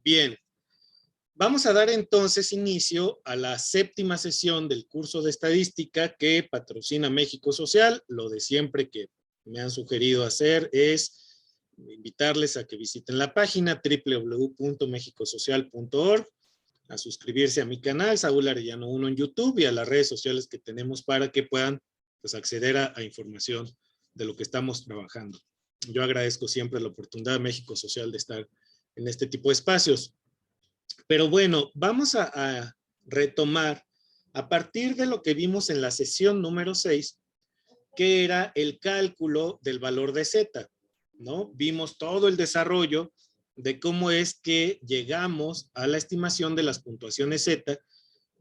Bien, vamos a dar entonces inicio a la séptima sesión del curso de estadística que patrocina México Social. Lo de siempre que me han sugerido hacer es invitarles a que visiten la página www.mexicosocial.org, a suscribirse a mi canal, Saúl Arellano 1 en YouTube y a las redes sociales que tenemos para que puedan pues, acceder a información de lo que estamos trabajando. Yo agradezco siempre la oportunidad de México Social de estar en este tipo de espacios. Pero bueno, vamos a retomar a partir de lo que vimos en la sesión número 6, que era el cálculo del valor de Z, ¿no? Vimos todo el desarrollo de cómo es que llegamos a la estimación de las puntuaciones Z,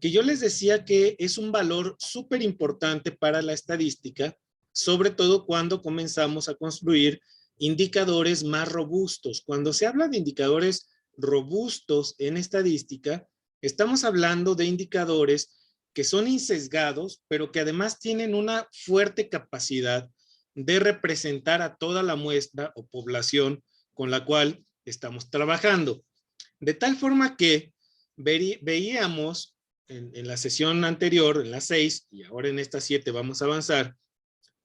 que yo les decía que es un valor súper importante para la estadística, sobre todo cuando comenzamos a construir indicadores más robustos. Cuando se habla de indicadores robustos en estadística, estamos hablando de indicadores que son insesgados, pero que además tienen una fuerte capacidad de representar a toda la muestra o población con la cual estamos trabajando. De tal forma que veíamos en la sesión anterior, en la 6, y ahora en esta 7 vamos a avanzar,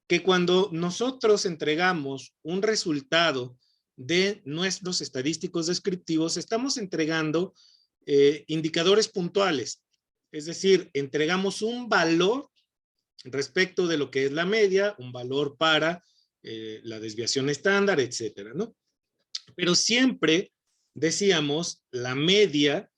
que cuando nosotros entregamos un resultado de nuestros estadísticos descriptivos, estamos entregando indicadores puntuales. Es decir, entregamos un valor respecto de lo que es la media, un valor para la desviación estándar, etcétera, ¿no? Pero siempre decíamos, la media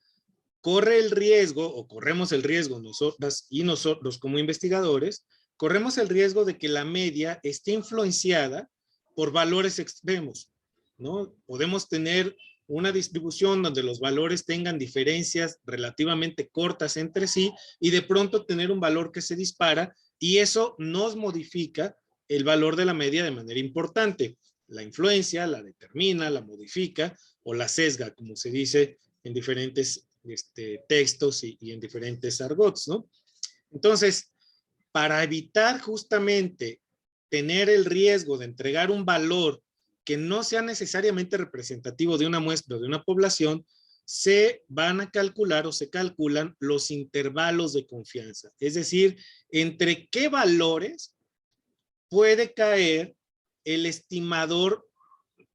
corre el riesgo, o corremos el riesgo nosotras y nosotros como investigadores, corremos el riesgo de que la media esté influenciada por valores extremos, ¿no? Podemos tener una distribución donde los valores tengan diferencias relativamente cortas entre sí y de pronto tener un valor que se dispara y eso nos modifica el valor de la media de manera importante. La influencia la determina, la modifica o la sesga, como se dice en diferentes textos y en diferentes argots, ¿no? Entonces, para evitar justamente tener el riesgo de entregar un valor que no sea necesariamente representativo de una muestra o de una población, se van a calcular o se calculan los intervalos de confianza. Es decir, entre qué valores puede caer el estimador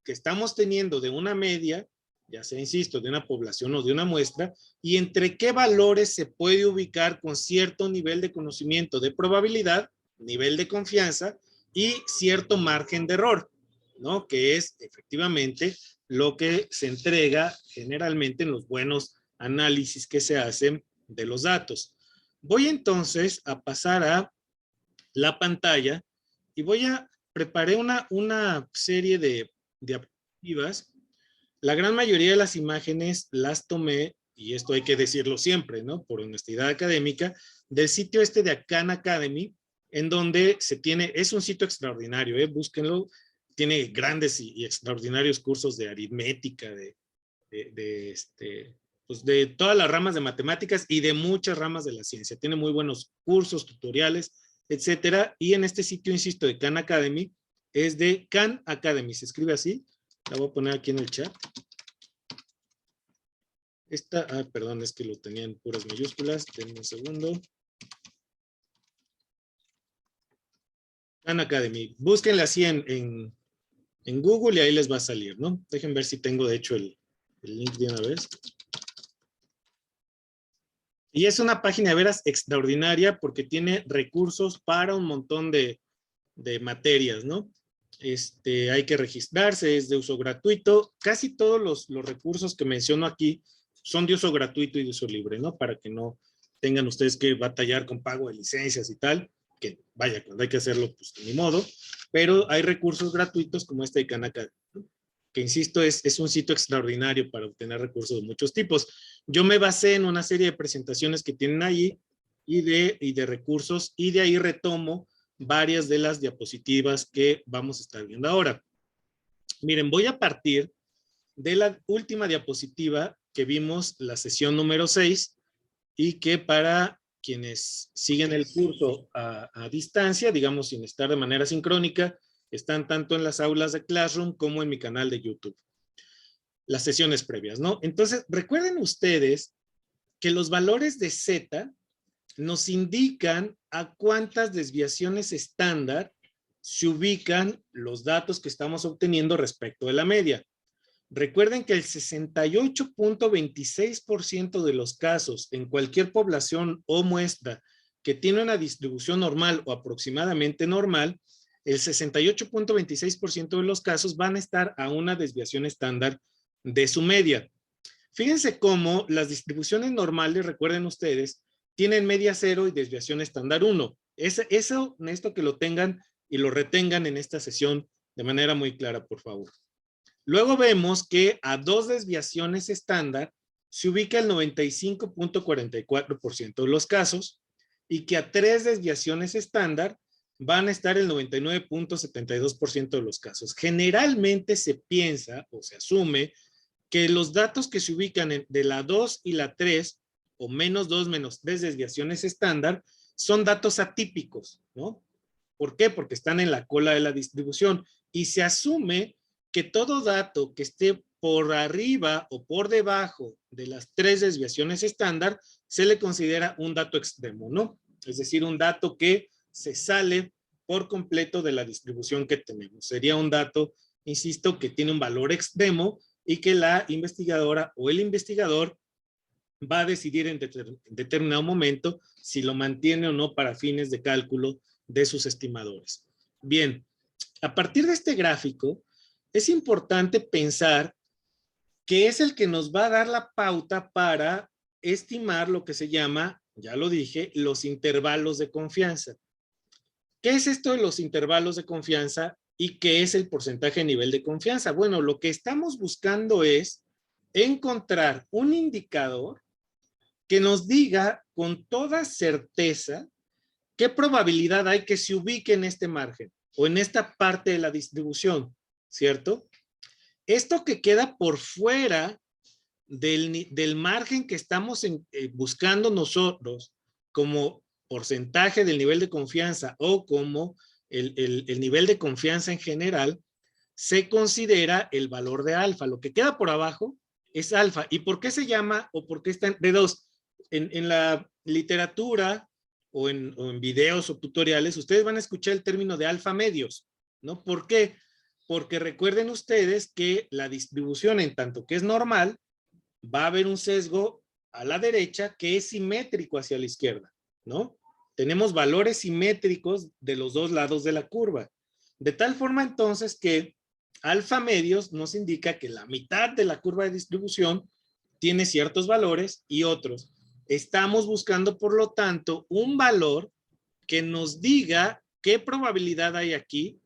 que estamos teniendo de una media, ya sea, insisto, de una población o de una muestra, y entre qué valores se puede ubicar con cierto nivel de conocimiento de probabilidad, nivel de confianza y cierto margen de error, ¿no? Que es efectivamente lo que se entrega generalmente en los buenos análisis que se hacen de los datos. Voy entonces a pasar a la pantalla y voy a preparé una serie de diapositivas. La gran mayoría de las imágenes las tomé, y esto hay que decirlo siempre, ¿no? Por honestidad académica, del sitio de Khan Academy, en donde se tiene, es un sitio extraordinario, búsquenlo, tiene grandes y extraordinarios cursos de aritmética, pues de todas las ramas de matemáticas y de muchas ramas de la ciencia. Tiene muy buenos cursos, tutoriales, etcétera. Y en este sitio, insisto, de Khan Academy, es de Khan Academy, se escribe así. La voy a poner aquí en el chat. Perdón, es que lo tenía en puras mayúsculas. Denme un segundo. Khan Academy. Búsquenla así en Google y ahí les va a salir, ¿no? Dejen ver si tengo, de hecho, el link de una vez. Y es una página de veras extraordinaria porque tiene recursos para un montón de materias, ¿no? Hay que registrarse, es de uso gratuito. Casi todos los recursos que menciono aquí son de uso gratuito y de uso libre, ¿no? Para que no tengan ustedes que batallar con pago de licencias y tal, que vaya, cuando hay que hacerlo, pues ni modo. Pero hay recursos gratuitos como este de Khan Academy, ¿no? Que insisto, es un sitio extraordinario para obtener recursos de muchos tipos. Yo me basé en una serie de presentaciones que tienen ahí y de recursos, y de ahí retomo varias de las diapositivas que vamos a estar viendo ahora. Miren, voy a partir de la última diapositiva que vimos la sesión número 6 y que para quienes siguen el curso a distancia, digamos sin estar de manera sincrónica, están tanto en las aulas de Classroom como en mi canal de YouTube. las sesiones previas, ¿no? Entonces, recuerden ustedes que los valores de Z nos indican a cuántas desviaciones estándar se ubican los datos que estamos obteniendo respecto de la media. Recuerden que el 68.26% de los casos en cualquier población o muestra que tiene una distribución normal o aproximadamente normal, el 68.26% de los casos van a estar a una desviación estándar de su media. Fíjense cómo las distribuciones normales, recuerden ustedes, tienen media 0 y desviación estándar 1. Eso, esto que lo tengan y lo retengan en esta sesión de manera muy clara, por favor. Luego vemos que a 2 desviaciones estándar se ubica el 95.44% de los casos y que a 3 desviaciones estándar van a estar el 99.72% de los casos. Generalmente se piensa o se asume que los datos que se ubican de la 2 y la 3, o menos 2, menos 3 desviaciones estándar, son datos atípicos, ¿no? ¿Por qué? Porque están en la cola de la distribución y se asume que todo dato que esté por arriba o por debajo de las 3 desviaciones estándar se le considera un dato extremo, ¿no? Es decir, un dato que se sale por completo de la distribución que tenemos. Sería un dato, insisto, que tiene un valor extremo y que la investigadora o el investigador va a decidir en determinado momento si lo mantiene o no para fines de cálculo de sus estimadores. Bien, a partir de este gráfico, es importante pensar que es el que nos va a dar la pauta para estimar lo que se llama, ya lo dije, los intervalos de confianza. ¿Qué es esto de los intervalos de confianza y qué es el porcentaje de nivel de confianza? Bueno, lo que estamos buscando es encontrar un indicador que nos diga con toda certeza qué probabilidad hay que se ubique en este margen o en esta parte de la distribución, ¿cierto? Esto que queda por fuera del margen que estamos buscando nosotros como porcentaje del nivel de confianza o como el nivel de confianza en general, se considera el valor de alfa. Lo que queda por abajo es alfa. ¿Y por qué se llama o por qué está de 2? En la literatura o en videos o tutoriales, ustedes van a escuchar el término de alfa medios, ¿no? ¿Por qué? Porque recuerden ustedes que la distribución en tanto que es normal, va a haber un sesgo a la derecha que es simétrico hacia la izquierda, ¿no? Tenemos valores simétricos de los dos lados de la curva. De tal forma entonces que alfa medios nos indica que la mitad de la curva de distribución tiene ciertos valores y otros. Estamos buscando, por lo tanto, un valor que nos diga qué probabilidad hay aquí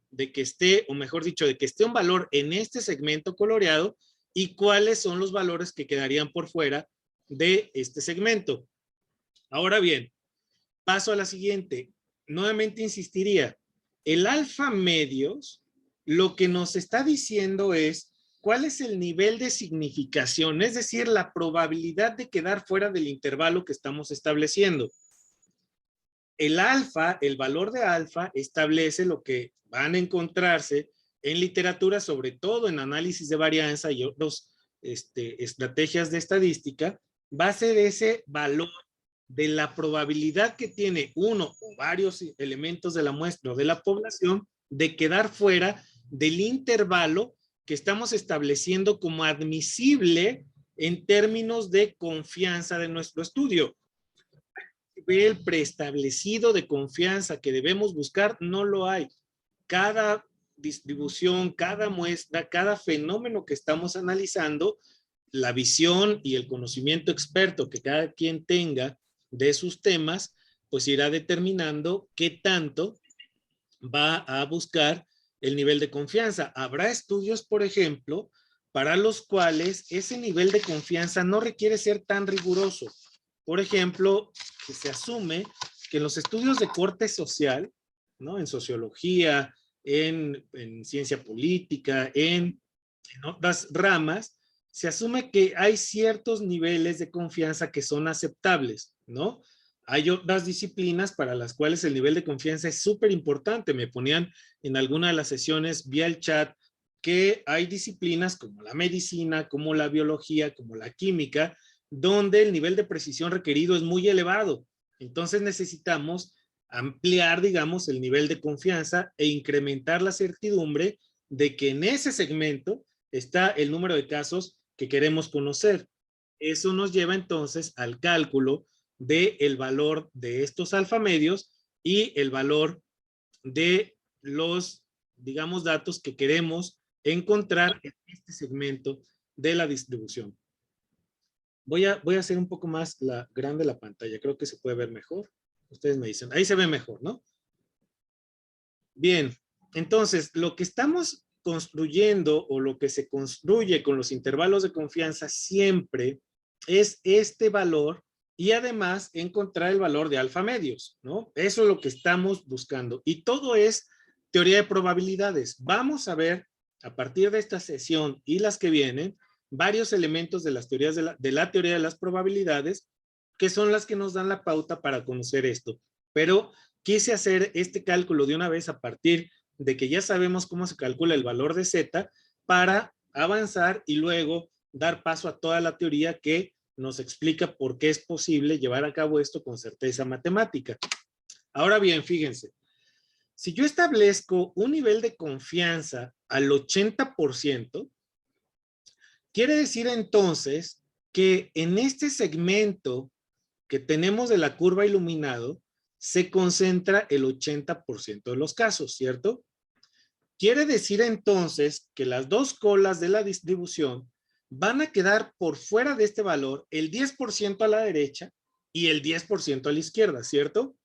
de que esté, o mejor dicho, de que esté un valor en este segmento coloreado y cuáles son los valores que quedarían por fuera de este segmento. Ahora bien, paso a la siguiente. Nuevamente insistiría, el alfa medios lo que nos está diciendo es cuál es el nivel de significación, es decir, la probabilidad de quedar fuera del intervalo que estamos estableciendo. El alfa, el valor de alfa, establece lo que van a encontrarse en literatura, sobre todo en análisis de varianza y otras estrategias de estadística, va a ser ese valor de la probabilidad que tiene uno o varios elementos de la muestra o de la población de quedar fuera del intervalo que estamos estableciendo como admisible en términos de confianza de nuestro estudio. El preestablecido de confianza que debemos buscar no lo hay. Cada distribución, cada muestra, cada fenómeno que estamos analizando, la visión y el conocimiento experto que cada quien tenga de sus temas, pues irá determinando qué tanto va a buscar el nivel de confianza. Habrá estudios, por ejemplo, para los cuales ese nivel de confianza no requiere ser tan riguroso. Por ejemplo, que se asume que en los estudios de corte social, ¿no? En sociología, en ciencia política, en otras ramas, se asume que hay ciertos niveles de confianza que son aceptables, ¿no? Hay otras disciplinas para las cuales el nivel de confianza es súper importante. Me ponían en alguna de las sesiones vía el chat que hay disciplinas como la medicina, como la biología, como la química, donde el nivel de precisión requerido es muy elevado. Entonces necesitamos ampliar, digamos, el nivel de confianza e incrementar la certidumbre de que en ese segmento está el número de casos que queremos conocer. Eso nos lleva entonces al cálculo del valor de estos alfamedios y el valor de los, digamos, datos que queremos encontrar en este segmento de la distribución. Voy a hacer un poco más grande la pantalla. Creo que se puede ver mejor. Ustedes me dicen. Ahí se ve mejor, ¿no? Bien. Entonces, lo que estamos construyendo o lo que se construye con los intervalos de confianza siempre es este valor y además encontrar el valor de alfa medios, ¿no? Eso es lo que estamos buscando. Y todo es teoría de probabilidades. Vamos a ver a partir de esta sesión y las que vienen varios elementos de las teorías de la teoría de las probabilidades que son las que nos dan la pauta para conocer esto. Pero quise hacer este cálculo de una vez a partir de que ya sabemos cómo se calcula el valor de Z para avanzar y luego dar paso a toda la teoría que nos explica por qué es posible llevar a cabo esto con certeza matemática. Ahora bien, fíjense, si yo establezco un nivel de confianza al 80%, quiere decir entonces que en este segmento que tenemos de la curva iluminado, se concentra el 80% de los casos, ¿cierto? Quiere decir entonces que las dos colas de la distribución van a quedar por fuera de este valor el 10% a la derecha y el 10% a la izquierda, ¿cierto?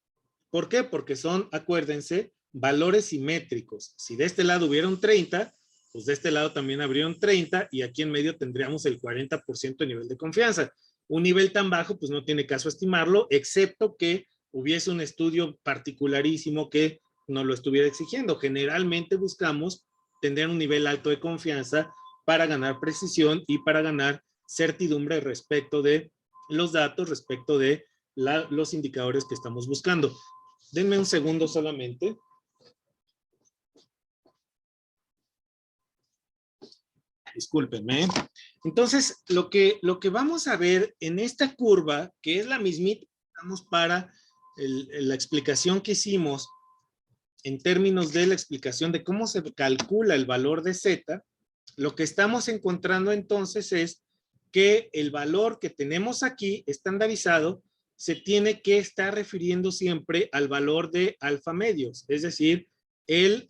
¿Por qué? Porque son, acuérdense, valores simétricos. Si de este lado hubiera un 30, pues de este lado también habría un 30 y aquí en medio tendríamos el 40% de nivel de confianza. Un nivel tan bajo, pues no tiene caso estimarlo, excepto que hubiese un estudio particularísimo que nos lo estuviera exigiendo. Generalmente buscamos tener un nivel alto de confianza para ganar precisión y para ganar certidumbre respecto de los datos, respecto de los indicadores que estamos buscando. Denme un segundo solamente. Discúlpenme. Entonces, lo que vamos a ver en esta curva, que es la mismita que usamos para la explicación que hicimos en términos de la explicación de cómo se calcula el valor de Z, lo que estamos encontrando entonces es que el valor que tenemos aquí estandarizado se tiene que estar refiriendo siempre al valor de alfa medios, es decir, el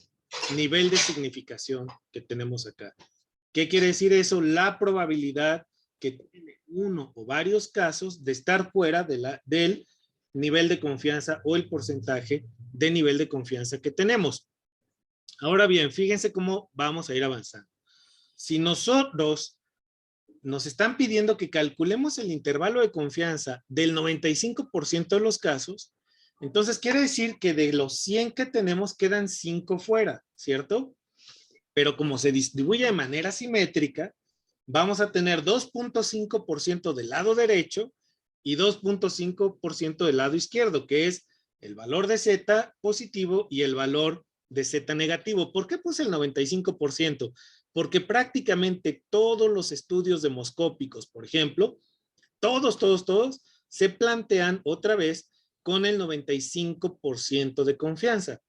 nivel de significación que tenemos acá. ¿Qué quiere decir eso? La probabilidad que tiene uno o varios casos de estar fuera del nivel de confianza o el porcentaje de nivel de confianza que tenemos. Ahora bien, fíjense cómo vamos a ir avanzando. Si nosotros nos están pidiendo que calculemos el intervalo de confianza del 95% de los casos, entonces quiere decir que de los 100 que tenemos quedan 5 fuera, ¿cierto? Pero como se distribuye de manera simétrica, vamos a tener 2.5% del lado derecho y 2.5% del lado izquierdo, que es el valor de Z positivo y el valor de Z negativo. ¿Por qué puse el 95%? Porque prácticamente todos los estudios demoscópicos, por ejemplo, todos, se plantean otra vez con el 95% de confianza.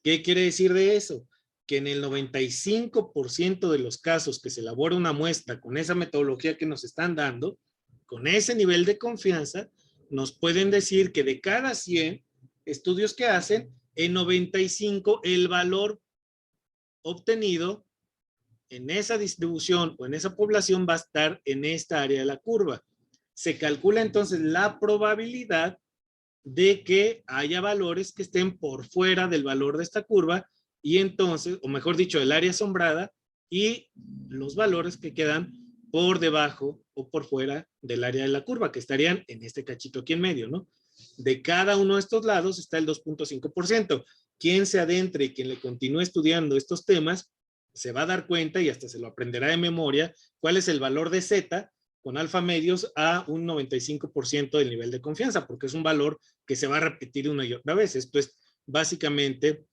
¿Qué quiere decir de eso? Que en el 95% de los casos que se elabora una muestra con esa metodología que nos están dando, con ese nivel de confianza, nos pueden decir que de cada 100 estudios que hacen, en 95 el valor obtenido en esa distribución o en esa población va a estar en esta área de la curva. Se calcula entonces la probabilidad de que haya valores que estén por fuera del valor de esta curva y entonces, o mejor dicho, el área asombrada y los valores que quedan por debajo o por fuera del área de la curva, que estarían en este cachito aquí en medio, ¿no? De cada uno de estos lados está el 2.5%. Quien se adentre y quien le continúe estudiando estos temas, se va a dar cuenta y hasta se lo aprenderá de memoria cuál es el valor de Z con alfa medios a un 95% del nivel de confianza, porque es un valor que se va a repetir una y otra vez. Esto es básicamente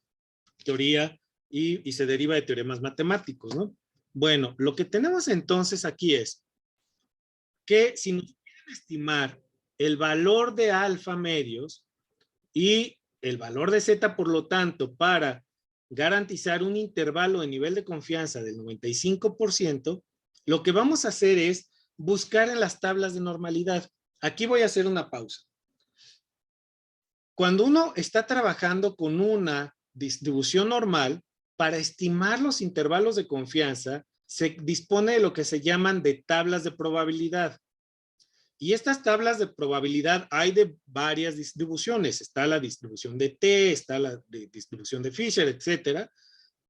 teoría y se deriva de teoremas matemáticos, ¿no? Bueno, lo que tenemos entonces aquí es que si nos quieren estimar el valor de alfa medios y el valor de zeta, por lo tanto, para garantizar un intervalo de nivel de confianza del 95%, lo que vamos a hacer es buscar en las tablas de normalidad. Aquí voy a hacer una pausa. Cuando uno está trabajando con una distribución normal, para estimar los intervalos de confianza, se dispone de lo que se llaman de tablas de probabilidad. Y estas tablas de probabilidad hay de varias distribuciones. Está la distribución de T, está la distribución de Fisher, etcétera,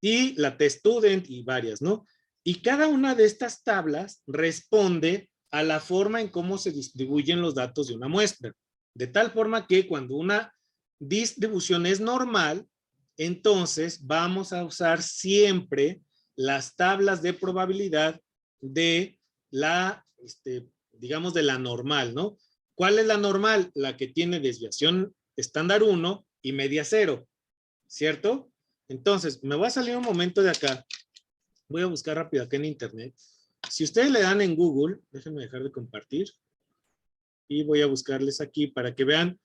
y la T-Student y varias, ¿no? Y cada una de estas tablas responde a la forma en cómo se distribuyen los datos de una muestra. De tal forma que cuando una distribución es normal, entonces vamos a usar siempre las tablas de probabilidad de la, digamos, de la normal, ¿no? ¿Cuál es la normal? La que tiene desviación estándar 1 y media 0, ¿cierto? Entonces, me voy a salir un momento de acá. Voy a buscar rápido acá en internet. Si ustedes le dan en Google, déjenme dejar de compartir. Y voy a buscarles aquí para que vean.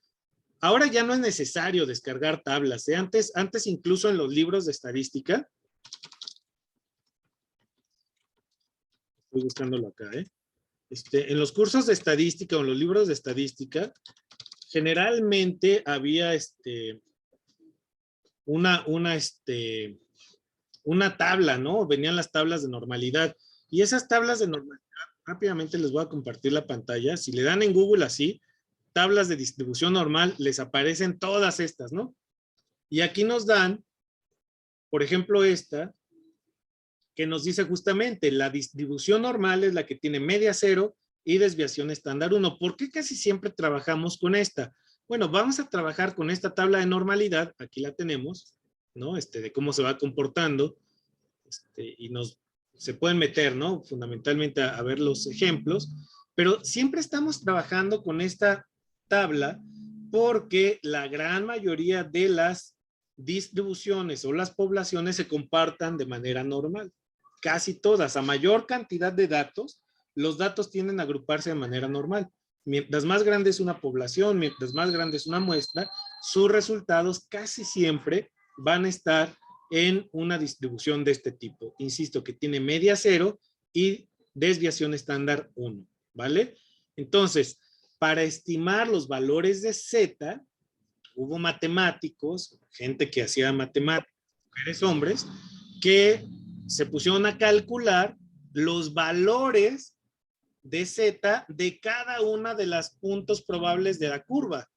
Ahora ya no es necesario descargar tablas. Antes incluso en los libros de estadística. Estoy buscándolo acá, ¿eh? En los cursos de estadística o en los libros de estadística, generalmente había una tabla, ¿no? Venían las tablas de normalidad. Y esas tablas de normalidad, rápidamente les voy a compartir la pantalla. Si le dan en Google así, tablas de distribución normal, les aparecen todas estas, ¿no? Y aquí nos dan, por ejemplo, esta, que nos dice justamente, la distribución normal es la que tiene media 0 y desviación estándar 1. ¿Por qué casi siempre trabajamos con esta? Bueno, vamos a trabajar con esta tabla de normalidad, aquí la tenemos, ¿no? De cómo se va comportando, y se pueden meter, ¿no? Fundamentalmente a ver los ejemplos, pero siempre estamos trabajando con esta tabla porque la gran mayoría de las distribuciones o las poblaciones se compartan de manera normal. Casi todas, a mayor cantidad de datos, los datos tienden a agruparse de manera normal. Mientras más grande es una población, mientras más grande es una muestra, sus resultados casi siempre van a estar en una distribución de este tipo. Insisto, que tiene media 0 y desviación estándar 1, ¿vale? Entonces, para estimar los valores de Z, hubo matemáticos, gente que hacía matemáticas, mujeres, hombres, que se pusieron a calcular los valores de Z de cada una de las puntos probables de la curva,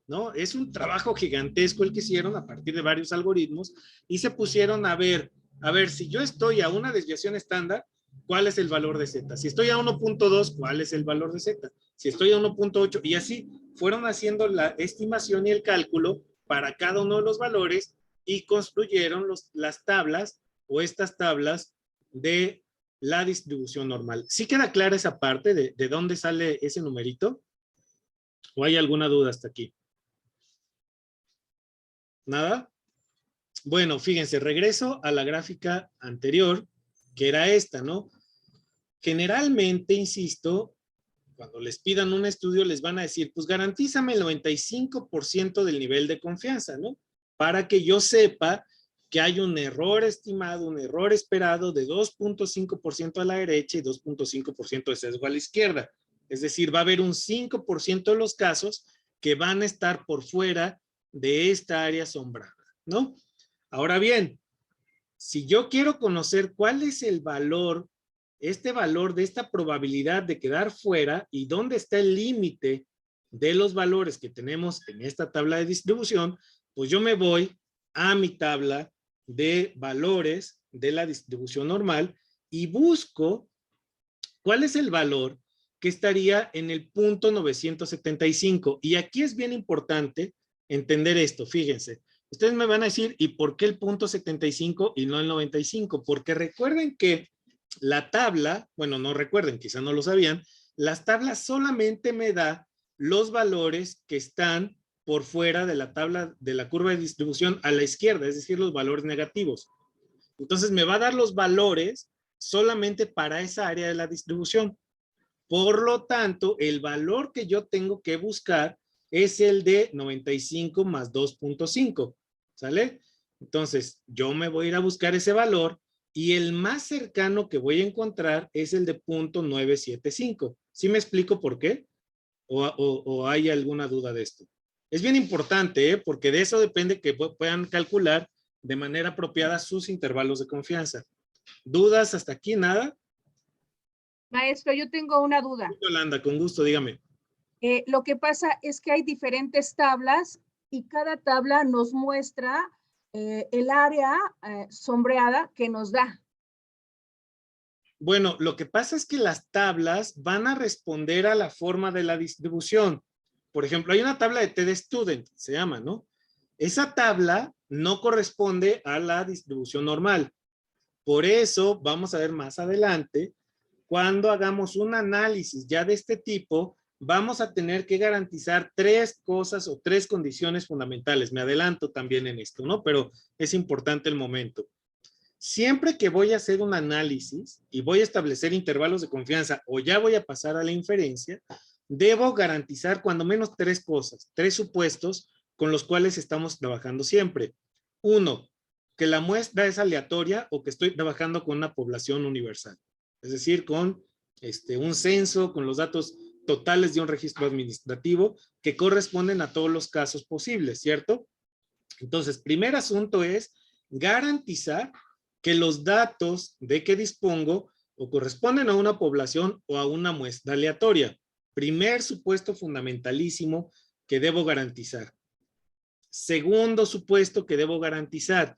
¿no? Es un trabajo gigantesco el que hicieron a partir de varios algoritmos y se pusieron a ver, si yo estoy a una desviación estándar, ¿cuál es el valor de Z? Si estoy a 1.2, ¿cuál es el valor de Z? Si estoy a 1.8, y así fueron haciendo la estimación y el cálculo para cada uno de los valores y construyeron las tablas o estas tablas de la distribución normal. ¿Sí queda clara esa parte de dónde sale ese numerito? ¿O hay alguna duda hasta aquí? ¿Nada? Bueno, fíjense, regreso a la gráfica anterior, que era esta, ¿no? Generalmente, insisto, cuando les pidan un estudio, les van a decir, pues garantízame el 95% del nivel de confianza, ¿no? Para que yo sepa que hay un error estimado, un error esperado de 2.5% a la derecha y 2.5% de sesgo a la izquierda. Es decir, va a haber un 5% de los casos que van a estar por fuera de esta área sombrada, ¿no? Ahora bien, si yo quiero conocer cuál es el valor, este valor de esta probabilidad de quedar fuera y dónde está el límite de los valores que tenemos en esta tabla de distribución, pues yo me voy a mi tabla de valores de la distribución normal y busco cuál es el valor que estaría en el punto 975. Y aquí es bien importante entender esto, fíjense. Ustedes me van a decir, ¿y por qué el punto 75 y no el 95? Porque recuerden que la tabla, bueno, no recuerden, quizá no lo sabían, las tablas solamente me da los valores que están por fuera de la tabla de la curva de distribución a la izquierda, es decir, los valores negativos. Entonces me va a dar los valores solamente para esa área de la distribución. Por lo tanto, el valor que yo tengo que buscar es el de 95 más 2.5, ¿sale? Entonces, yo me voy a ir a buscar ese valor y el más cercano que voy a encontrar es el de 0.975. ¿Sí me explico por qué? ¿O hay alguna duda de esto? Es bien importante, ¿eh? Porque de eso depende que puedan calcular de manera apropiada sus intervalos de confianza. ¿Dudas hasta aquí? ¿Nada? Maestro, yo tengo una duda. Yolanda, con gusto, dígame. Lo que pasa es que hay diferentes tablas y cada tabla nos muestra el área sombreada que nos da. Bueno, lo que pasa es que las tablas van a responder a la forma de la distribución. Por ejemplo, hay una tabla de TD Student, se llama, ¿no? Esa tabla no corresponde a la distribución normal. Por eso, vamos a ver más adelante, cuando hagamos un análisis ya de este tipo, vamos a tener que garantizar 3 cosas o 3 condiciones fundamentales. Me adelanto también en esto, ¿no? Pero es importante el momento. Siempre que voy a hacer un análisis y voy a establecer intervalos de confianza o ya voy a pasar a la inferencia, debo garantizar cuando menos 3 cosas, 3 supuestos con los cuales estamos trabajando siempre. 1, que la muestra es aleatoria o que estoy trabajando con una población universal. Es decir, con un censo, con los datos totales de un registro administrativo que corresponden a todos los casos posibles, ¿cierto? Entonces, primer asunto es garantizar que los datos de que dispongo o corresponden a una población o a una muestra aleatoria. Primer supuesto fundamentalísimo que debo garantizar. Segundo supuesto que debo garantizar,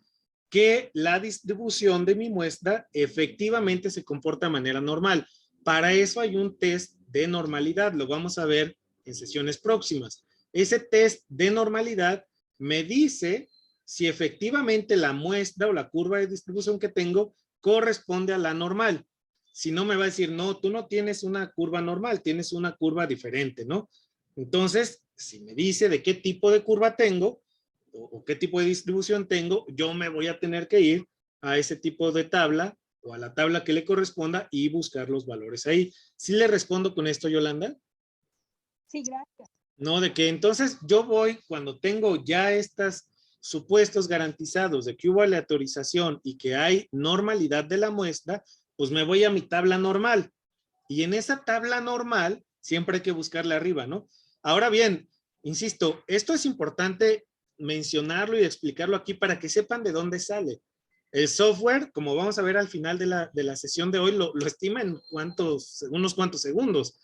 que la distribución de mi muestra efectivamente se comporta de manera normal. Para eso hay un test de normalidad, lo vamos a ver en sesiones próximas. Ese test de normalidad me dice si efectivamente la muestra o la curva de distribución que tengo corresponde a la normal. Si no, me va a decir, no, tú no tienes una curva normal, tienes una curva diferente, ¿no? Entonces, si me dice de qué tipo de curva tengo o qué tipo de distribución tengo, yo me voy a tener que ir a ese tipo de tabla o a la tabla que le corresponda y buscar los valores ahí. ¿Sí le respondo con esto, Yolanda? Sí, gracias. No, de que entonces yo voy, cuando tengo ya estos supuestos garantizados de que hubo aleatorización y que hay normalidad de la muestra, pues me voy a mi tabla normal. Y en esa tabla normal, siempre hay que buscarle arriba, ¿no? Ahora bien, insisto, esto es importante mencionarlo y explicarlo aquí para que sepan de dónde sale. El software, como vamos a ver al final de la sesión de hoy, lo estima en unos cuantos segundos.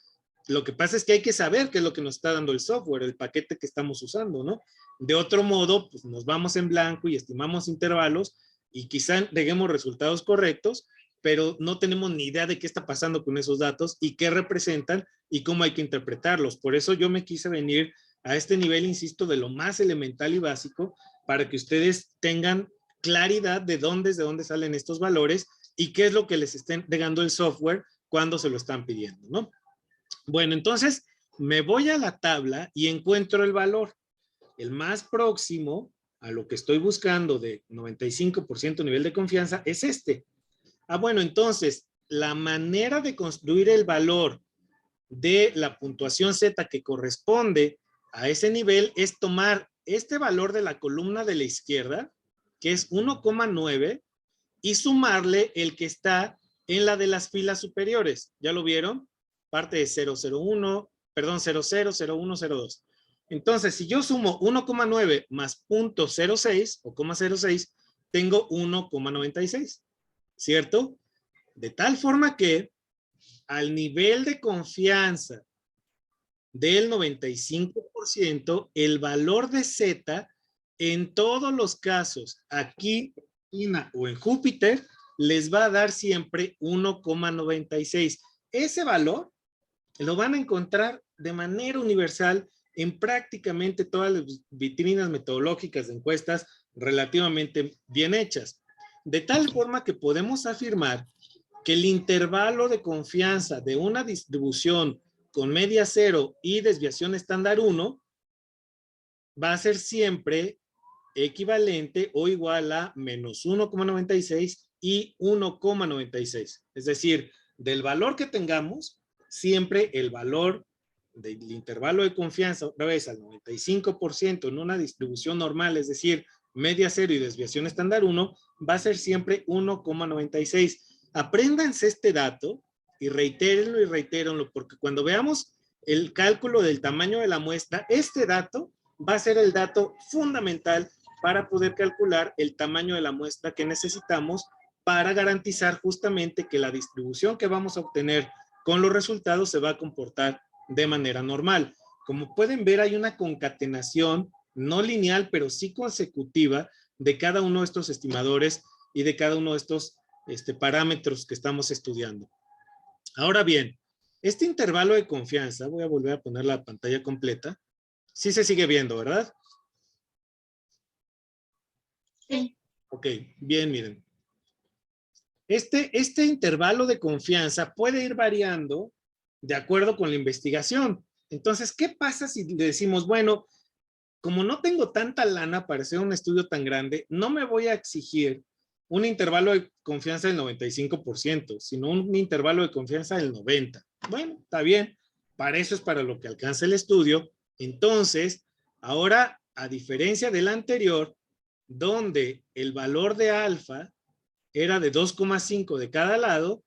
Lo que pasa es que hay que saber qué es lo que nos está dando el software, el paquete que estamos usando, ¿no? De otro modo, pues nos vamos en blanco y estimamos intervalos y quizá lleguemos resultados correctos, pero no tenemos ni idea de qué está pasando con esos datos y qué representan y cómo hay que interpretarlos. Por eso yo me quise venir a este nivel, insisto, de lo más elemental y básico para que ustedes tengan claridad de dónde salen estos valores y qué es lo que les está entregando el software cuando se lo están pidiendo, ¿no? Bueno, entonces me voy a la tabla y encuentro el valor. El más próximo a lo que estoy buscando de 95% nivel de confianza es este. Bueno, entonces la manera de construir el valor de la puntuación Z que corresponde a ese nivel es tomar este valor de la columna de la izquierda, que es 1,9, y sumarle el que está en la de las filas superiores. ¿Ya lo vieron? Parte de 001, perdón, 00, 01, 02. Entonces, si yo sumo 1,9 más 0.06 o 0,06, tengo 1,96, ¿cierto? De tal forma que al nivel de confianza del 95%, el valor de Z en todos los casos, aquí o en Júpiter, les va a dar siempre 1,96. Ese valor lo van a encontrar de manera universal en prácticamente todas las vitrinas metodológicas de encuestas relativamente bien hechas. De tal forma que podemos afirmar que el intervalo de confianza de una distribución con media 0 y desviación estándar 1 va a ser siempre equivalente o igual a menos 1,96 y 1,96. Es decir, del valor que tengamos, siempre el valor del intervalo de confianza, otra vez al 95% en una distribución normal, es decir, media cero y desviación estándar 1, va a ser siempre 1,96. Apréndanse este dato y reitérenlo, porque cuando veamos el cálculo del tamaño de la muestra, este dato va a ser el dato fundamental para poder calcular el tamaño de la muestra que necesitamos para garantizar justamente que la distribución que vamos a obtener con los resultados se va a comportar de manera normal. Como pueden ver, hay una concatenación no lineal, pero sí consecutiva de cada uno de estos estimadores y de cada uno de estos parámetros que estamos estudiando. Ahora bien, este intervalo de confianza, voy a volver a poner la pantalla completa, sí se sigue viendo, ¿verdad? Sí. Ok, bien, miren. Este intervalo de confianza puede ir variando de acuerdo con la investigación. Entonces, ¿qué pasa si le decimos, bueno, como no tengo tanta lana para hacer un estudio tan grande, no me voy a exigir un intervalo de confianza del 95%, sino un intervalo de confianza del 90%? Bueno, está bien, para eso es para lo que alcanza el estudio. Entonces, ahora, a diferencia del anterior, donde el valor de alfa era de 2,5 de cada lado,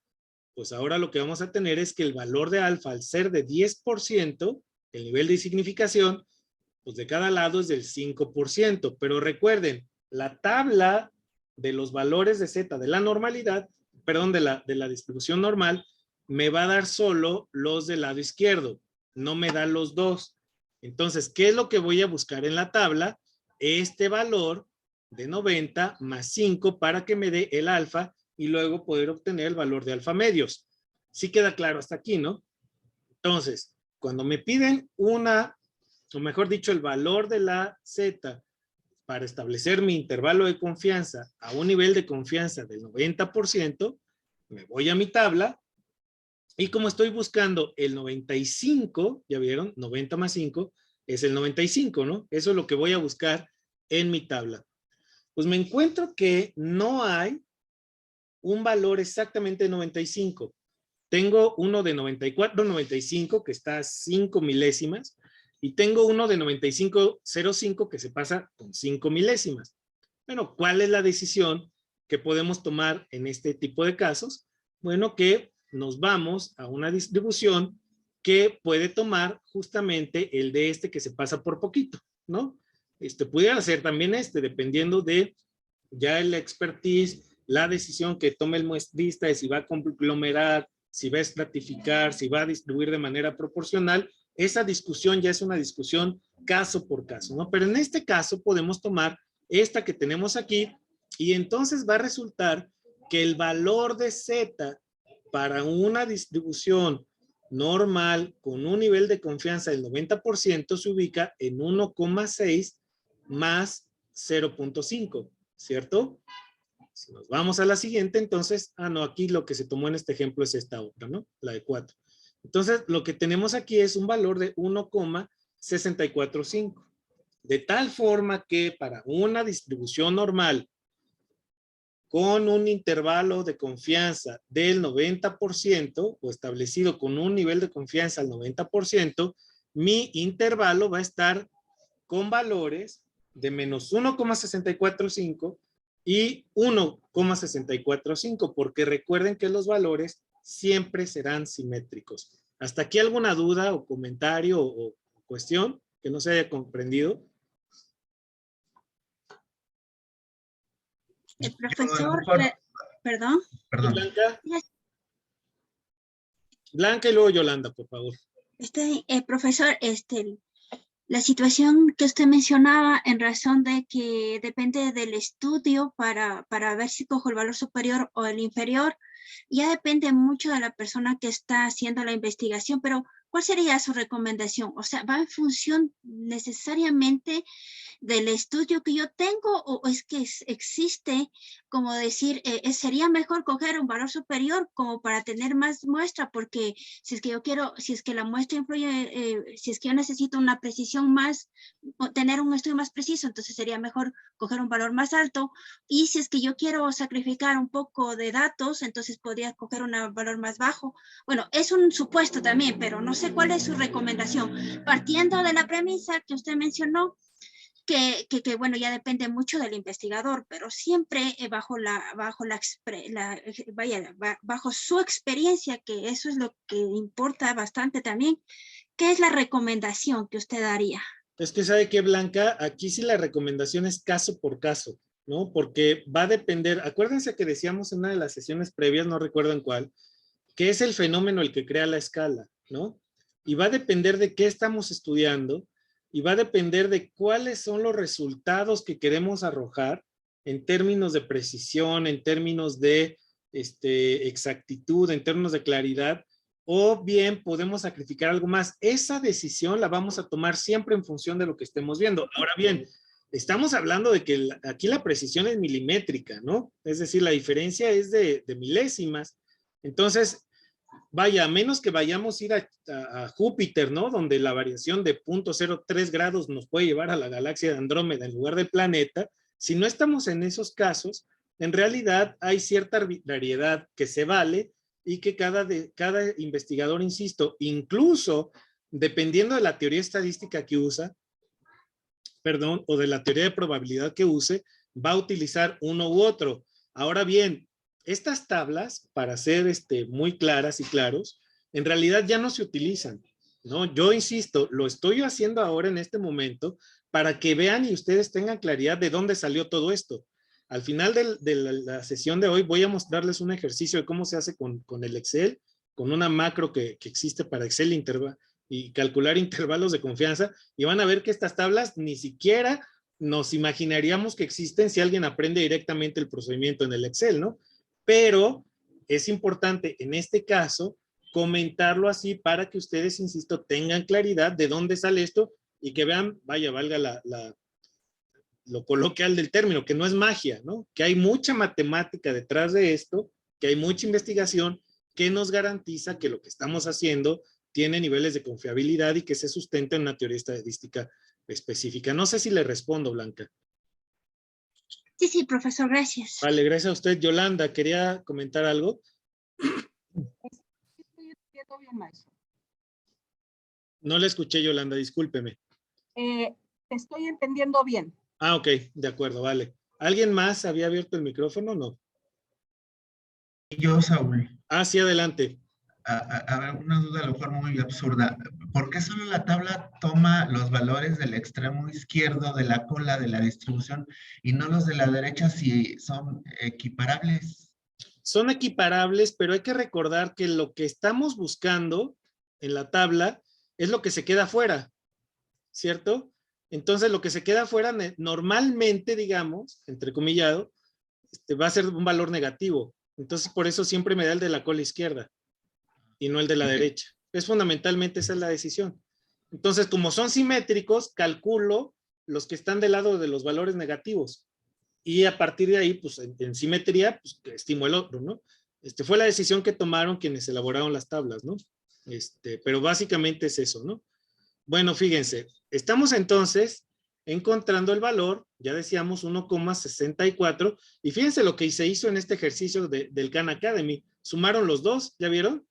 pues ahora lo que vamos a tener es que el valor de alfa, al ser de 10%, el nivel de significación, pues de cada lado es del 5%. Pero recuerden, la tabla de los valores de Z de la normalidad, perdón, de la distribución normal, me va a dar solo los del lado izquierdo, no me da los dos. Entonces, ¿qué es lo que voy a buscar en la tabla? Este valor de 90 más 5 para que me dé el alfa y luego poder obtener el valor de alfa medios. Sí queda claro hasta aquí, ¿no? Entonces, cuando me piden o mejor dicho, el valor de la Z para establecer mi intervalo de confianza a un nivel de confianza del 90%, me voy a mi tabla y como estoy buscando el 95, ya vieron, 90 más 5 es el 95, ¿no? Eso es lo que voy a buscar en mi tabla. Pues me encuentro que no hay un valor exactamente de 95. Tengo uno de 94.95 que está a 5 milésimas y tengo uno de 95.05 que se pasa con 5 milésimas. Bueno, ¿cuál es la decisión que podemos tomar en este tipo de casos? Bueno, que nos vamos a una distribución que puede tomar justamente el de que se pasa por poquito, ¿no? Pudiera ser también dependiendo de ya el expertise, la decisión que tome el muestrista de si va a conglomerar, si va a estratificar, si va a distribuir de manera proporcional. Esa discusión ya es una discusión caso por caso, ¿no? Pero en este caso podemos tomar esta que tenemos aquí y entonces va a resultar que el valor de Z para una distribución normal con un nivel de confianza del 90% se ubica en 1,6 más 0,5, ¿cierto? Si nos vamos a la siguiente, entonces, no, aquí lo que se tomó en este ejemplo es esta otra, ¿no? La de 4. Entonces, lo que tenemos aquí es un valor de 1,645. De tal forma que para una distribución normal con un intervalo de confianza del 90% o establecido con un nivel de confianza al 90%, mi intervalo va a estar con valores de menos 1,645 y 1,645, porque recuerden que los valores siempre serán simétricos. ¿Hasta aquí alguna duda o comentario o cuestión que no se haya comprendido? El profesor, perdón. Blanca. Blanca y luego Yolanda, por favor. Profesor, la situación que usted mencionaba en razón de que depende del estudio para ver si cojo el valor superior o el inferior, ya depende mucho de la persona que está haciendo la investigación, pero ¿cuál sería su recomendación? O sea, ¿va en función necesariamente del estudio que yo tengo o es que existe, como decir, sería mejor coger un valor superior como para tener más muestra? Porque si es que yo quiero, si es que la muestra influye, si es que yo necesito una precisión más, o tener un estudio más preciso, entonces sería mejor coger un valor más alto. Y si es que yo quiero sacrificar un poco de datos, entonces podría coger un valor más bajo. Bueno, es un supuesto también, pero no sé cuál es su recomendación. Partiendo de la premisa que usted mencionó, que bueno, ya depende mucho del investigador, pero siempre bajo su experiencia, que eso es lo que importa bastante también. ¿Qué es la recomendación que usted daría? Es que sabe que, Blanca, aquí sí la recomendación es caso por caso, ¿no? Porque va a depender, acuérdense que decíamos en una de las sesiones previas, no recuerdo en cuál, que es el fenómeno el que crea la escala, ¿no? Y va a depender de qué estamos estudiando y va a depender de cuáles son los resultados que queremos arrojar en términos de precisión, en términos de exactitud, en términos de claridad, o bien podemos sacrificar algo más. Esa decisión la vamos a tomar siempre en función de lo que estemos viendo. Ahora bien, estamos hablando de que aquí la precisión es milimétrica, ¿no? Es decir, la diferencia es de milésimas. Entonces, vaya, a menos que vayamos a ir a Júpiter, ¿no? Donde la variación de 0.03 grados nos puede llevar a la galaxia de Andrómeda en lugar del planeta, si no estamos en esos casos, en realidad hay cierta arbitrariedad que se vale y que cada investigador, insisto, incluso dependiendo de la teoría estadística que usa, perdón, o de la teoría de probabilidad que use, va a utilizar uno u otro. Ahora bien, estas tablas, para ser muy claras y claros, en realidad ya no se utilizan, ¿no? Yo insisto, lo estoy haciendo ahora en este momento para que vean y ustedes tengan claridad de dónde salió todo esto. Al final de la sesión de hoy voy a mostrarles un ejercicio de cómo se hace con el Excel, con una macro que existe para Excel y calcular intervalos de confianza, y van a ver que estas tablas ni siquiera nos imaginaríamos que existen si alguien aprende directamente el procedimiento en el Excel, ¿no? Pero es importante en este caso comentarlo así para que ustedes, insisto, tengan claridad de dónde sale esto y que vean, vaya, valga lo coloquial del término, que no es magia, ¿no? Que hay mucha matemática detrás de esto, que hay mucha investigación que nos garantiza que lo que estamos haciendo tiene niveles de confiabilidad y que se sustenta en una teoría estadística específica. No sé si le respondo, Blanca. Sí, sí, profesor, gracias. Vale, gracias a usted. Yolanda, ¿quería comentar algo? Estoy entendiendo bien, maestro. No le escuché, Yolanda, discúlpeme. Estoy entendiendo bien. Ah, ok, de acuerdo, vale. ¿Alguien más había abierto el micrófono o no? Yo, Saúl. Ah, sí, adelante. A ver, una duda a lo mejor muy absurda. ¿Por qué solo la tabla toma los valores del extremo izquierdo de la cola de la distribución y no los de la derecha si son equiparables? Son equiparables, pero hay que recordar que lo que estamos buscando en la tabla es lo que se queda afuera, ¿cierto? Entonces, lo que se queda afuera normalmente, digamos, entrecomillado, va a ser un valor negativo. Entonces, por eso siempre me da el de la cola izquierda y no el de la derecha. Es fundamentalmente esa es la decisión. Entonces, como son simétricos, calculo los que están del lado de los valores negativos. Y a partir de ahí, pues en simetría, pues estimo el otro, ¿no? Fue la decisión que tomaron quienes elaboraron las tablas, ¿no? Pero básicamente es eso, ¿no? Bueno, fíjense, estamos entonces encontrando el valor, ya decíamos 1,64, y fíjense lo que se hizo en este ejercicio del Khan Academy. Sumaron los dos, ¿ya vieron?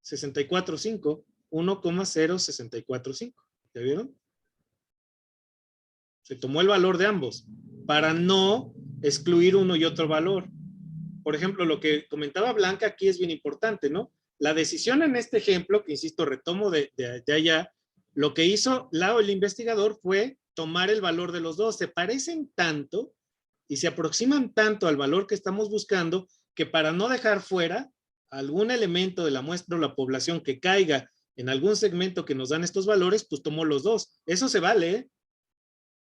64,5, 1,0645, ¿ya vieron? Se tomó el valor de ambos para no excluir uno y otro valor. Por ejemplo, lo que comentaba Blanca aquí es bien importante, ¿no? La decisión en este ejemplo, que insisto, retomo de allá, lo que hizo el investigador fue tomar el valor de los dos. Se parecen tanto y se aproximan tanto al valor que estamos buscando que para no dejar fuera algún elemento de la muestra o la población que caiga en algún segmento que nos dan estos valores, pues tomó los dos. Eso se vale, ¿eh?